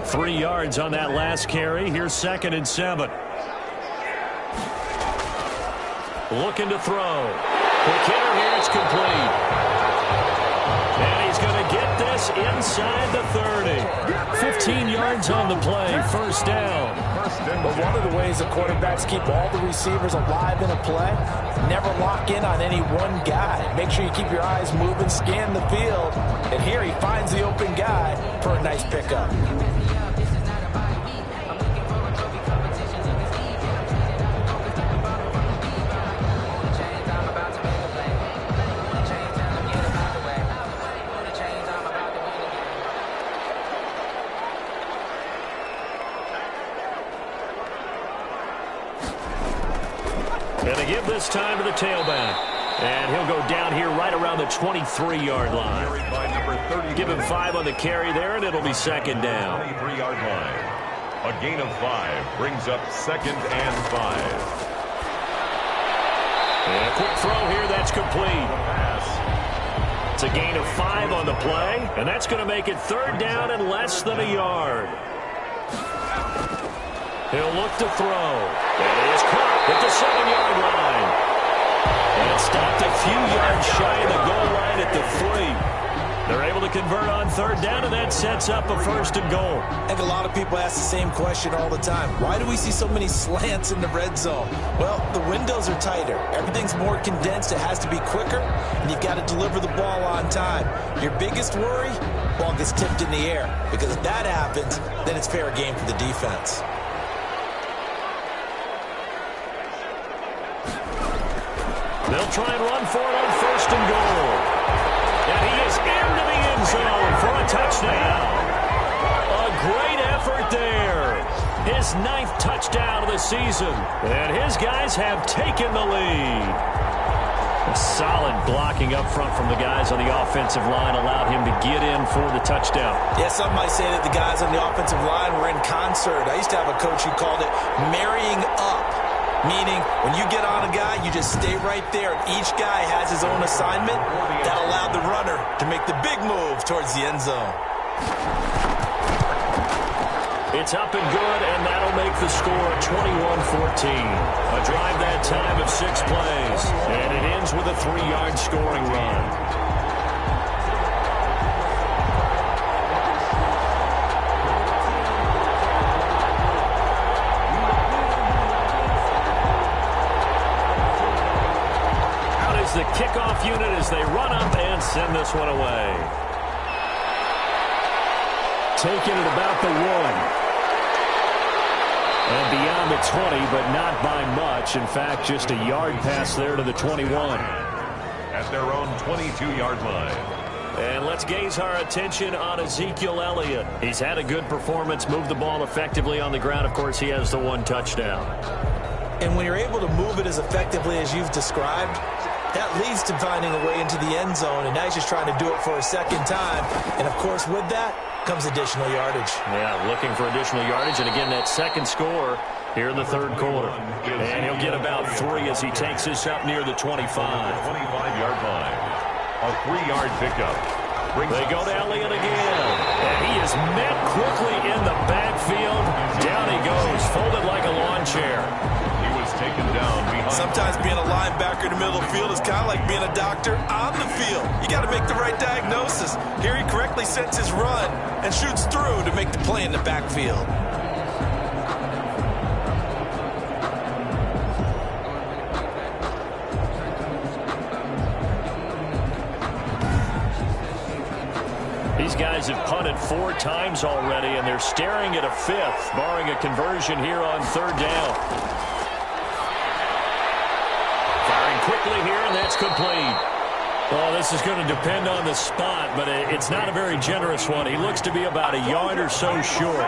3 yards on that last carry. Here's 2nd and 7. Looking to throw. Quick hitter here. It's complete. And he's going to get this inside the 30. 15 yards on the play. 1st down. But one of the ways the quarterbacks keep all the receivers alive in a play, never lock in on any one guy. Make sure you keep your eyes moving, scan the field. And here he finds the open guy for a nice pickup. And they give this time to the tailback. And he'll go down here right around the 23-yard line. Give him 5 on the carry there, and it'll be 2nd down. 23-yard line. A gain of 5 brings up 2nd and 5. And a quick throw here, that's complete. It's a gain of 5 on the play, and that's going to make it 3rd down and less than a yard. He'll look to throw. And it is caught at the 7-yard line. And it's stopped a few yards shy of the goal line at the 3. They're able to convert on third down, and that sets up a first and goal. I think a lot of people ask the same question all the time. Why do we see so many slants in the red zone? Well, the windows are tighter. Everything's more condensed. It has to be quicker, and you've got to deliver the ball on time. Your biggest worry, ball gets tipped in the air, because if that happens, then it's fair game for the defense. They'll try and run for it on first and goal. And he is into the end zone for a touchdown. A great effort there. His 9th touchdown of the season. And his guys have taken the lead. A solid blocking up front from the guys on the offensive line allowed him to get in for the touchdown. Yeah, some might say that the guys on the offensive line were in concert. I used to have a coach who called it marrying up. Meaning, when you get on a guy, you just stay right there. Each guy has his own assignment. That allowed the runner to make the big move towards the end zone. It's up and good, and that'll make the score 21-14. A drive that time of 6 plays, and it ends with a 3-yard scoring run. The kickoff unit as they run up and send this one away. Taking it about the 1. And beyond the 20, but not by much. In fact, just a yard pass there to the 21. At their own 22-yard line. And let's gaze our attention on Ezekiel Elliott. He's had a good performance, moved the ball effectively on the ground. Of course, he has the 1 touchdown. And when you're able to move it as effectively as you've described, that leads to finding a way into the end zone, and now he's just trying to do it for a second time. And, of course, with that comes additional yardage. Yeah, looking for additional yardage. And, again, that second score here in the third quarter. And he'll get about 3 as he takes this up near the 25. 25-yard line. A 3-yard pickup. They go to Elliott again. And he is met quickly in the backfield. Down he goes, folded like a lawn chair. Taken down behind. Sometimes being a linebacker in the middle of the field is kind of like being a doctor on the field. You got to make the right diagnosis. Here he correctly sets his run and shoots through to make the play in the backfield. These guys have punted 4 times already, and they're staring at a 5th, barring a conversion here on third down. Quickly here, and that's complete. Well, this is going to depend on the spot, but it's not a very generous one. He looks to be about a yard or so short.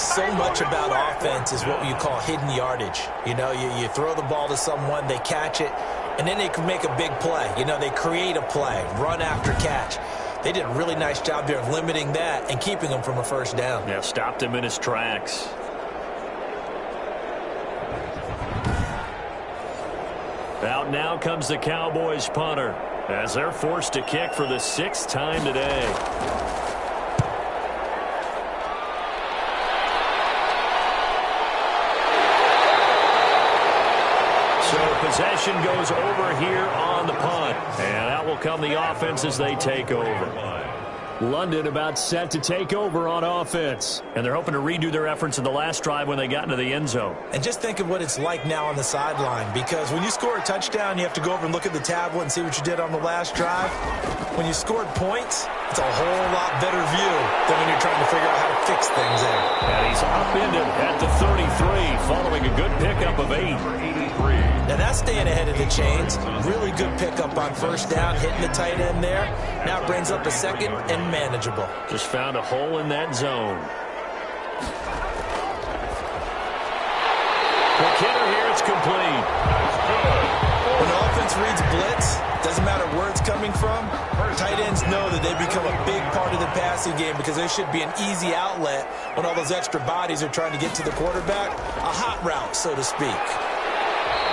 So much about offense is what you call hidden yardage. You know, you throw the ball to someone, they catch it, and then they can make a big play. You know, they create a play, run after catch. They did a really nice job there of limiting that and keeping him from a first down. Yeah, stopped him in his tracks. Out now comes the Cowboys punter as they're forced to kick for the 6th time today. So possession goes over here on the punt, and out will come the offense as they take over. London about set to take over on offense. And they're hoping to redo their efforts in the last drive when they got into the end zone. And just think of what it's like now on the sideline, because when you score a touchdown, you have to go over and look at the tablet and see what you did on the last drive. When you scored points, it's a whole lot better view than when you're trying to figure out how to fix things there. And he's upended at the 33 following a good pickup of 8. Now that's staying ahead of the chains. Really good pickup on first down, hitting the tight end there. Now it brings up a second and manageable. Just found a hole in that zone. McKinnon here, it's complete. When the offense reads blitz, doesn't matter where it's coming from, tight ends know that they become a big part of the passing game because there should be an easy outlet when all those extra bodies are trying to get to the quarterback. A hot route, so to speak.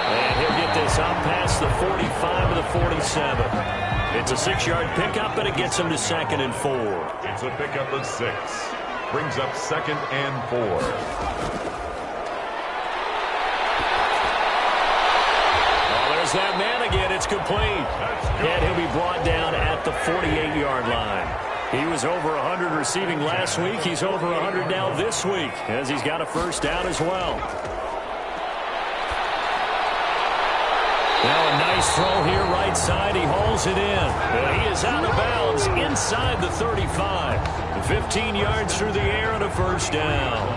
And he'll get this out past the 45 of the 47. It's a 6-yard pickup, and it gets him to 2nd and 4. It's a pickup of 6. Brings up 2nd and 4. Oh, there's that man again. It's complete. And he'll be brought down at the 48-yard line. He was over 100 receiving last week. He's over 100 now this week, as he's got a first down as well. Now a nice throw here right side. He hauls it in. And he is out of bounds inside the 35. 15 yards through the air and a first down.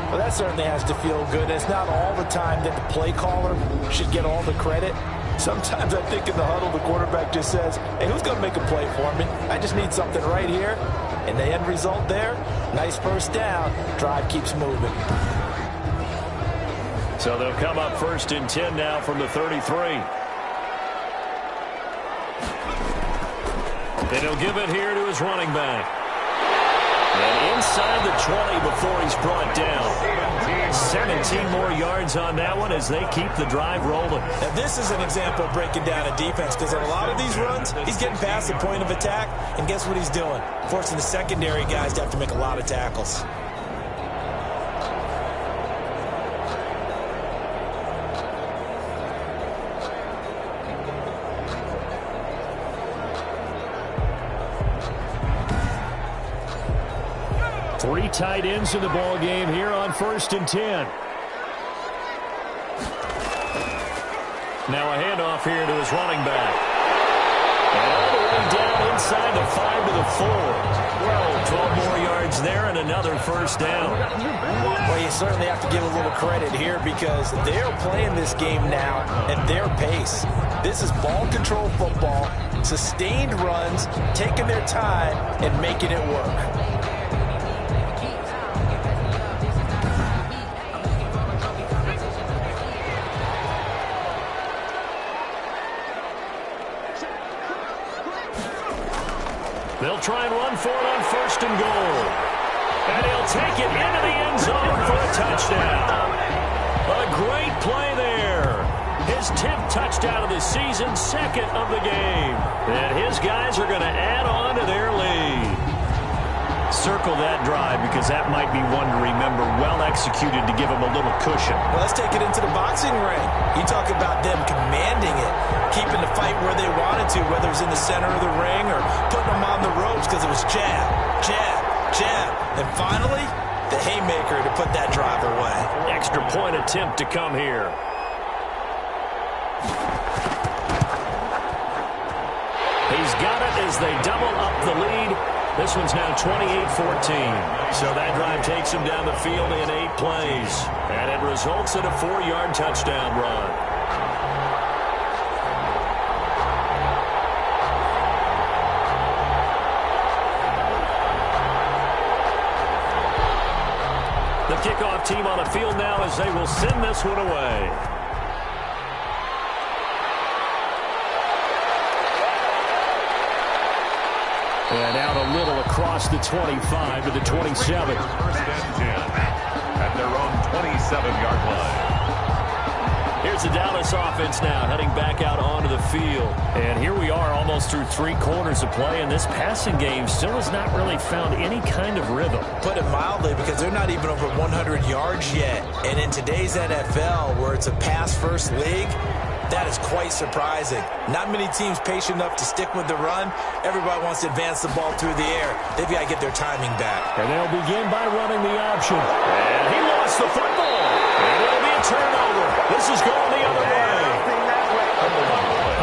Well, that certainly has to feel good. It's not all the time that the play caller should get all the credit. Sometimes I think in the huddle, the quarterback just says, hey, who's going to make a play for me? I just need something right here. And the end result there, nice first down. Drive keeps moving. So they'll come up 1st and 10 now from the 33. And he'll give it here to his running back. And inside the 20 before he's brought down. 17 more yards on that one as they keep the drive rolling. Now this is an example of breaking down a defense, because on a lot of these runs, he's getting past the point of attack, and guess what he's doing? Forcing the secondary guys to have to make a lot of tackles. Three tight ends in the ball game here on 1st and 10. Now a handoff here to his running back. And all the way down inside the 5 to the 4. 12 more yards there and another first down. Well, you certainly have to give a little credit here, because they're playing this game now at their pace. This is ball control football, sustained runs, taking their time and making it work. They'll try and run for it on 1st and goal. And he'll take it into the end zone for a touchdown. A great play there. His 10th touchdown of the season, 2nd of the game. And his guys are going to add on to their lead. Circle that drive, because that might be one to remember. Well executed to give him a little cushion. Well, let's take it into the boxing ring. You talk about them commanding it, keeping the fight where they wanted to, whether it was in the center of the ring or putting them on the ropes, because it was jab, jab, jab. And finally, the haymaker to put that drive away. Extra point attempt to come here. He's got it as they double up the lead. This one's now 28-14. So that drive takes him down the field in 8 plays. And it results in a 4-yard touchdown run. The kickoff team on the field now as they will send this one away. And out a little across the 25 to the 27. 1st and 10 at their own 27-yard line. Here's the Dallas offense now heading back out onto the field. And here we are almost through 3 quarters of play, and this passing game still has not really found any kind of rhythm. Put it mildly, because they're not even over 100 yards yet. And in today's NFL, where it's a pass-first league, that is quite surprising. Not many teams patient enough to stick with the run. Everybody wants to advance the ball through the air. They've got to get their timing back. And they'll begin by running the option. And he lost the football. And it'll be a turnover. This is going the other way.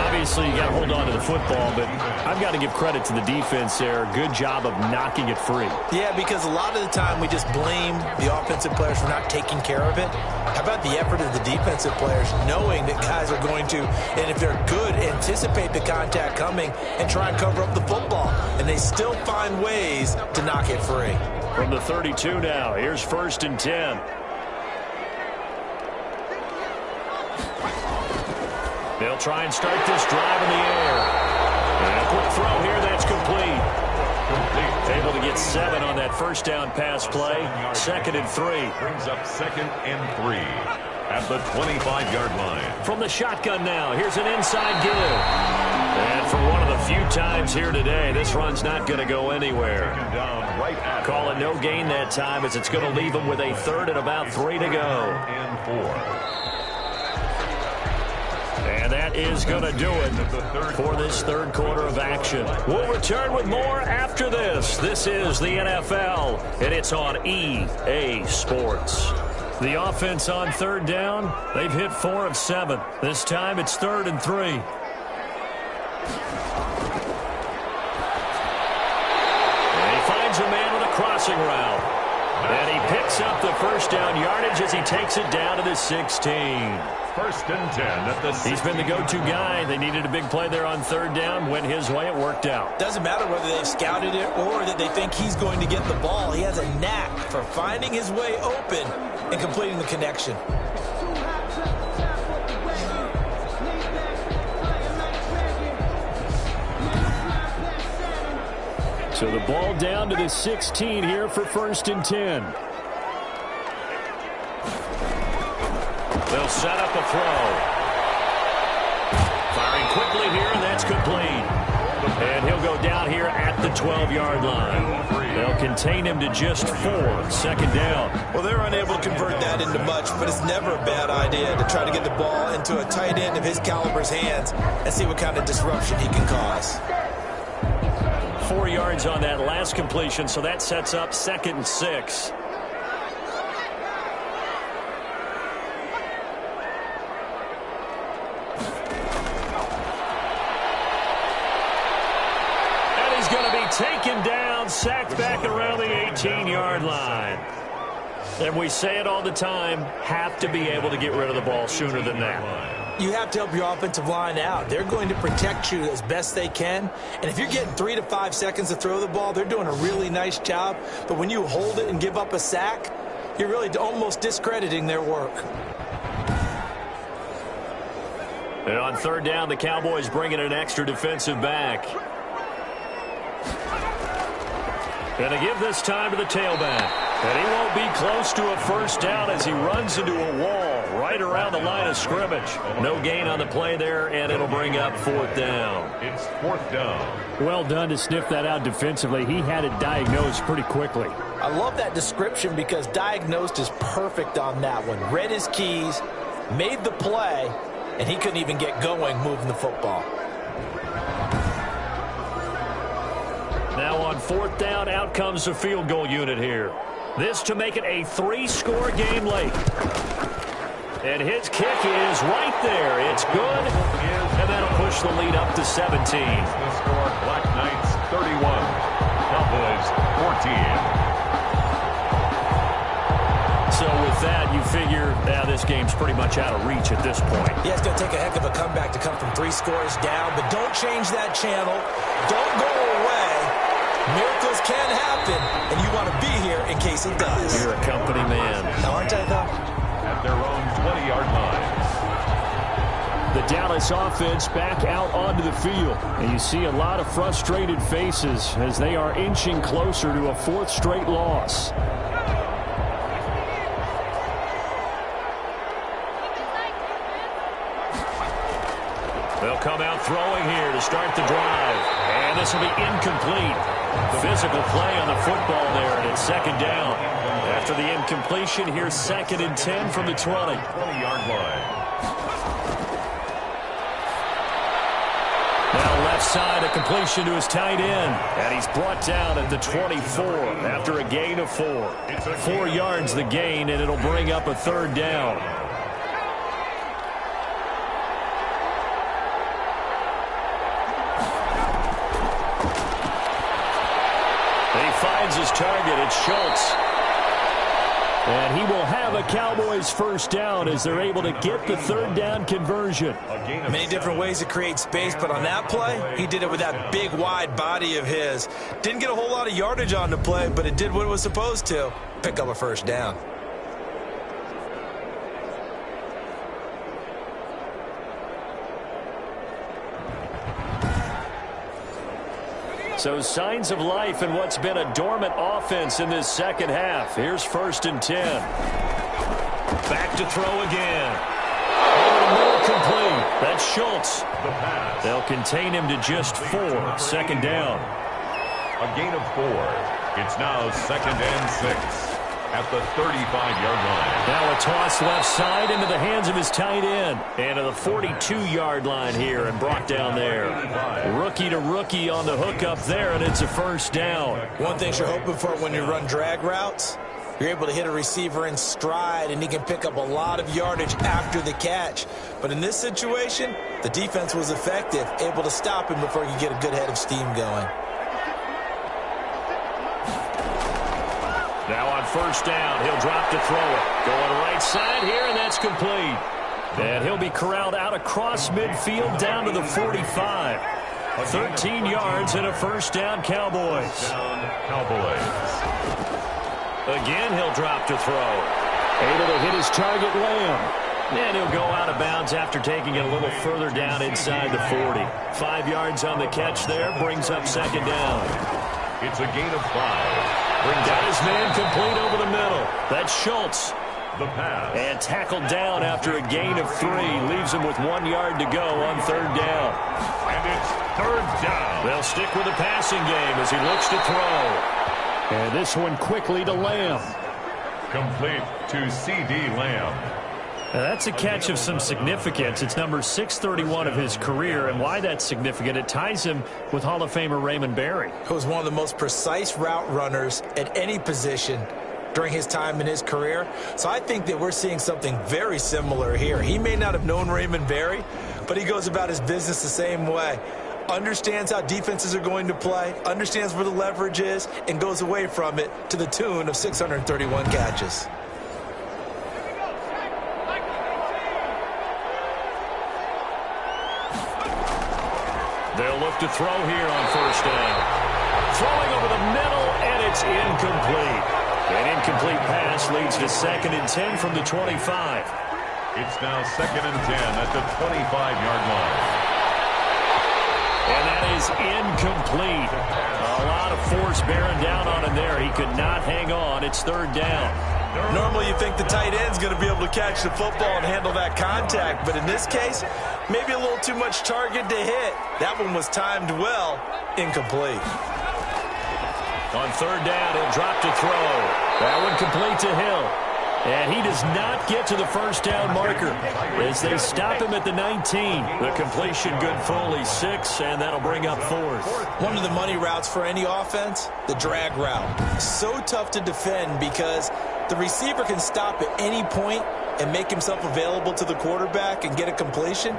Obviously, you got to hold on to the football, but I've got to give credit to the defense there. Good job of knocking it free. Yeah, because a lot of the time we just blame the offensive players for not taking care of it. How about the effort of the defensive players, knowing that guys are going to, and if they're good, anticipate the contact coming and try and cover up the football. And they still find ways to knock it free. From the 32 now, here's 1st and 10. They'll try and start this drive in the air. And a quick throw here, that's complete. Able to get 7 on that first down pass play. 2nd and 3. Brings up 2nd and 3 at the 25-yard line. From the shotgun now, here's an inside give. And for one of the few times here today, this run's not going to go anywhere. Call it no gain that time, as it's going to leave them with a 3rd and about 3 to go. And 4. And that is going to do it for this third quarter of action. We'll return with more after this. This is the NFL, and it's on EA Sports. The offense on third down, they've hit 4 of 7. This time it's 3rd and 3. And he finds a man with a crossing route. And he picks up the first down yardage as he takes it down to the 16. 1st and 10 at the 16. He's been the go-to guy. They needed a big play there on third down. Went his way. It worked out. Doesn't matter whether they've scouted it or that they think he's going to get the ball. He has a knack for finding his way open and completing the connection. So the ball down to the 16 here for 1st and 10. They'll set up a throw. Firing quickly here, and that's complete. And he'll go down here at the 12-yard line. They'll contain him to just 4, 2nd down. Well, they're unable to convert that into much, but it's never a bad idea to try to get the ball into a tight end of his caliber's hands and see what kind of disruption he can cause. 4 yards on that last completion, so that sets up 2nd and 6. And he's going to be taken down, sacked back around the 18-yard line. And we say it all the time, have to be able to get rid of the ball sooner than that. You have to help your offensive line out. They're going to protect you as best they can. And if you're getting 3 to 5 seconds to throw the ball, they're doing a really nice job. But when you hold it and give up a sack, you're really almost discrediting their work. And on third down, the Cowboys bring in an extra defensive back. Going to give this time to the tailback. And he won't be close to a 1st down as he runs into a wall right around the line of scrimmage. No gain on the play there, and it'll bring up 4th down. It's 4th down. Well done to sniff that out defensively. He had it diagnosed pretty quickly. I love that description because diagnosed is perfect on that one. Read his keys, made the play, and he couldn't even get going moving the football. Now on 4th down, out comes the field goal unit here. This to make it a 3-score game late. And his kick is right there. It's good, and that'll push the lead up to 17. The score, Black Knights 31, Cowboys 14. So with that, you figure now this game's pretty much out of reach at this point. Yeah, it's going to take a heck of a comeback to come from 3 scores down, but don't change that channel. Don't go away. Miracles can happen, and you want to be here in case it does. You're a company man. Aren't I, though? At their own 20-yard line. The Dallas offense back out onto the field. And you see a lot of frustrated faces as they are inching closer to a 4th straight loss. They'll come out throwing here to start the drive. And this will be incomplete. Physical play on the football there, and it's 2nd down. After the incompletion, here's 2nd and 10 from the 20. 20-yard line. Now left side, a completion to his tight end. And he's brought down at the 24 after a gain of 4. 4 yards the gain, and it'll bring up a 3rd down. Finds his target. It's Schultz. And he will have a Cowboys 1st down as they're able to get the 3rd down conversion. Many different ways to create space, but on that play, he did it with that big, wide body of his. Didn't get a whole lot of yardage on the play, but it did what it was supposed to. Pick up a 1st down. So signs of life in what's been a dormant offense in this 2nd half. Here's 1st and 10. Back to throw again. More complete. That's Schultz. The pass. They'll contain him to just 4. 2nd down. A gain of 4. It's now 2nd and 6. at the 35-yard line. Now a toss left side into the hands of his tight end. And to the 42-yard line here and brought down there. Rookie to rookie on the hook up there, and it's a first down. One thing you're hoping for when you run drag routes, you're able to hit a receiver in stride, and he can pick up a lot of yardage after the catch. But in this situation, the defense was effective, able to stop him before he could get a good head of steam going. Now on first down, he'll drop to throw it. Going right side here, and that's complete. And he'll be corralled out across midfield down to the 45. 13 yards and a first down, Cowboys. Again, he'll drop to throw. Able to hit his target, Lamb. And he'll go out of bounds after taking it a little further down inside the 40. 5 yards on the catch there, brings up second down. It's a gain of 5. Got his man complete over the middle. That's Schultz. The pass. And tackled down after a gain of 3. Leaves him with 1 yard to go on third down. And it's third down. They'll stick with the passing game as he looks to throw. And this one quickly to Lamb. Complete to C.D. Lamb. Now that's a catch of some significance. It's number 631 of his career, and why that's significant, it ties him with Hall of Famer Raymond Berry. Who was one of the most precise route runners at any position during his time in his career. So I think that we're seeing something very similar here. He may not have known Raymond Berry, but he goes about his business the same way. Understands how defenses are going to play, understands where the leverage is, and goes away from it to the tune of 631 catches. They'll look to throw here on first down. Throwing over the middle, and it's incomplete. An incomplete pass leads to 2nd and 10 from the 25. It's now 2nd and 10 at the 25-yard line. And that is incomplete. A lot of force bearing down on him there. He could not hang on. It's third down. Normally you think the tight end's going to be able to catch the football and handle that contact, but in this case, maybe a little too much target to hit. That one was timed well, incomplete. On third down, he'll drop to throw. That one complete to Hill. And he does not get to the first down marker as they stop him at the 19. The completion good fully 6, and that'll bring up 4th. One of the money routes for any offense, the drag route. So tough to defend because the receiver can stop at any point and make himself available to the quarterback and get a completion.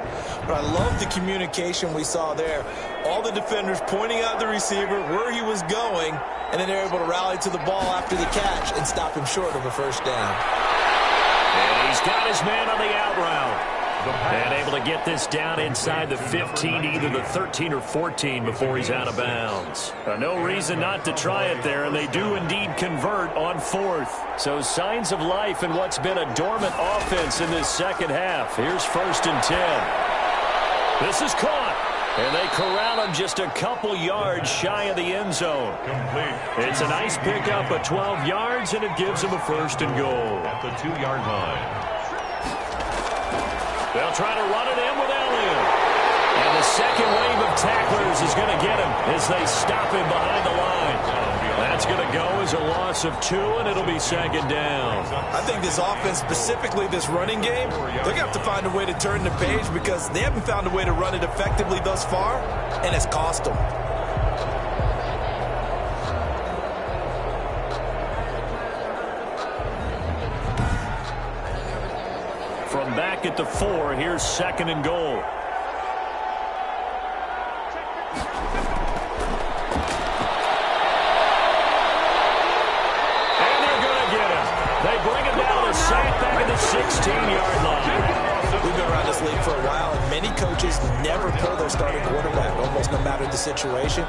But I love the communication we saw there. All the defenders pointing out the receiver, where he was going, and then they're able to rally to the ball after the catch and stop him short of a first down. And he's got his man on the out route. And able to get this down inside the 15, either the 13 or 14 before he's out of bounds. No reason not to try it there, and they do indeed convert on 4th. So signs of life in what's been a dormant offense in this second half. Here's 1st and 10. This is caught. And they corral him just a couple yards shy of the end zone. Complete. It's a nice pickup of 12 yards, and it gives him a 1st and goal. At the 2-yard line. They'll try to run it in with Elliott. And the second wave of tacklers is going to get him as they stop him behind the line. That's going to go as a loss of 2, and it'll be 2nd down. I think this offense, specifically this running game, they're going to have to find a way to turn the page because they haven't found a way to run it effectively thus far, and it's cost them. From back at the 4, here's 2nd and goal. And they're going to get him. They bring him down to sack back at the 16-yard line. We've been around this league for a while, and many coaches never pull their starting quarterback, almost no matter the situation.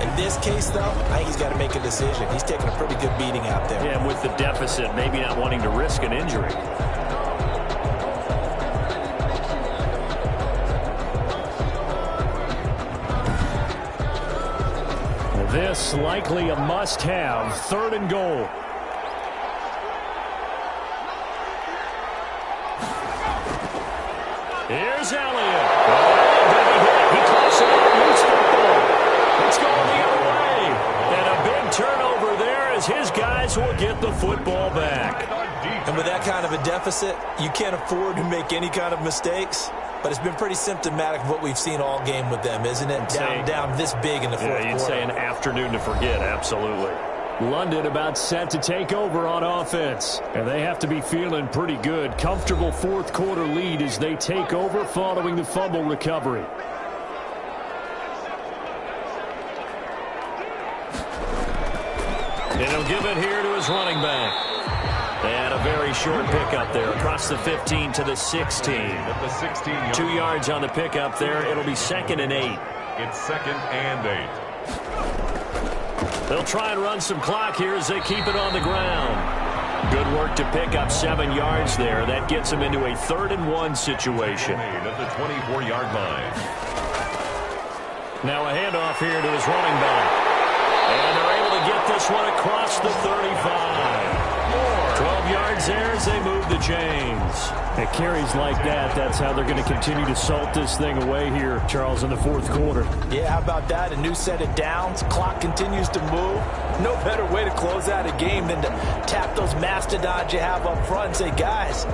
In this case, though, I think he's got to make a decision. He's taking a pretty good beating out there. Yeah, and with the deficit, maybe not wanting to risk an injury. This likely a must-have, 3rd and goal. Here's Elliott. He caught it out, loose football. It's going the other way. And a big turnover there as his guys will get the football back. deficit, you can't afford to make any kind of mistakes. But it's been pretty symptomatic of what we've seen all game with them, isn't it? Down this big in the fourth quarter. You'd say an afternoon to forget, absolutely. London about set to take over on offense. And they have to be feeling pretty good. Comfortable fourth quarter lead as they take over following the fumble recovery. And he'll give it here to his running back. And a very short pickup there across the 15 to the 16. At the 16-yard 2 yards on the pickup there. It'll be 2nd and 8. It's 2nd and 8. They'll try and run some clock here as they keep it on the ground. Good work to pick up 7 yards there. That gets them into a 3rd and 1 situation. At the 24-yard line. Now a handoff here to his running back. And they're able to get this one across the 35. 12 yards there as they move the chains. At carries like that, that's how they're going to continue to salt this thing away here, Charles, in the fourth quarter. Yeah, how about that? A new set of downs. Clock continues to move. No better way to close out a game than to tap those mastodons you have up front and say, guys,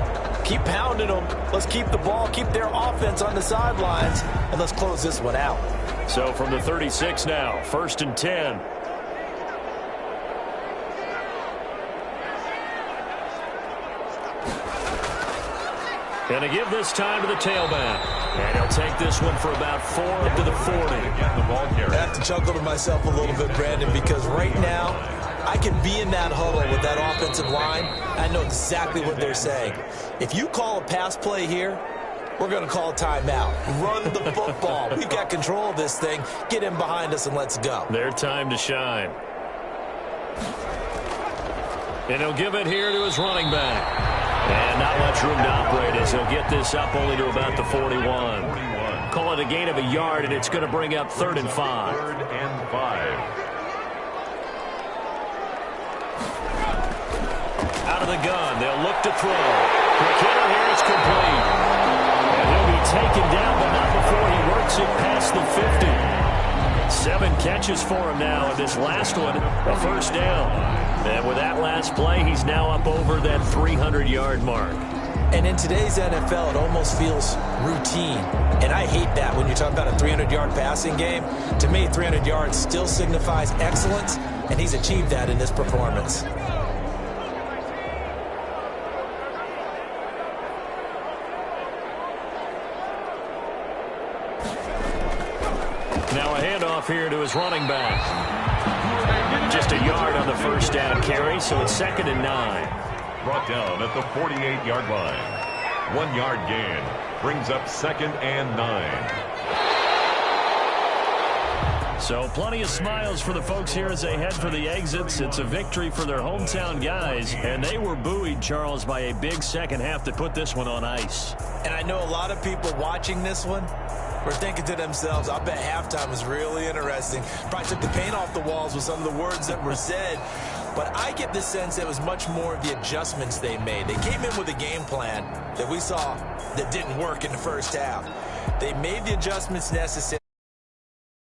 keep pounding them. Let's keep the ball, keep their offense on the sidelines, and let's close this one out. So from the 36 now, 1st and 10. Going to give this time to the tailback. And he'll take this one for about 4 up to the 40. I have to chuckle to myself a little bit, Brandon, because right now I can be in that huddle with that offensive line. I know exactly what they're saying. If you call a pass play here, we're going to call a timeout. Run the football. We've got control of this thing. Get in behind us and let's go. Their time to shine. And he'll give it here to his running back. And not much room to operate as he'll get this up only to about the 41. Call it a gain of a yard, and it's going to bring up 3rd and 5. 3rd and 5. Out of the gun, they'll look to throw. McKinnon here, it's complete. And he'll be taken down, but not before he works it past the 50. 7 catches for him now, and this last one, a first down. And with that last play, he's now up over that 300-yard mark. And in today's NFL, it almost feels routine. And I hate that when you talk about a 300-yard passing game. To me, 300 yards still signifies excellence, and he's achieved that in this performance. Now a handoff here to his running back. Just a yard on the first down carry, so it's 2nd and 9. Brought down at the 48-yard line. 1 yard gain. Brings up 2nd and 9. So plenty of smiles for the folks here as they head for the exits. It's a victory for their hometown guys, and they were buoyed, Charles, by a big second half to put this one on ice. And I know a lot of people watching this one were thinking to themselves, I bet halftime was really interesting. Probably took the paint off the walls with some of the words that were said. But I get the sense that it was much more of the adjustments they made. They came in with a game plan that we saw that didn't work in the first half. They made the adjustments necessary.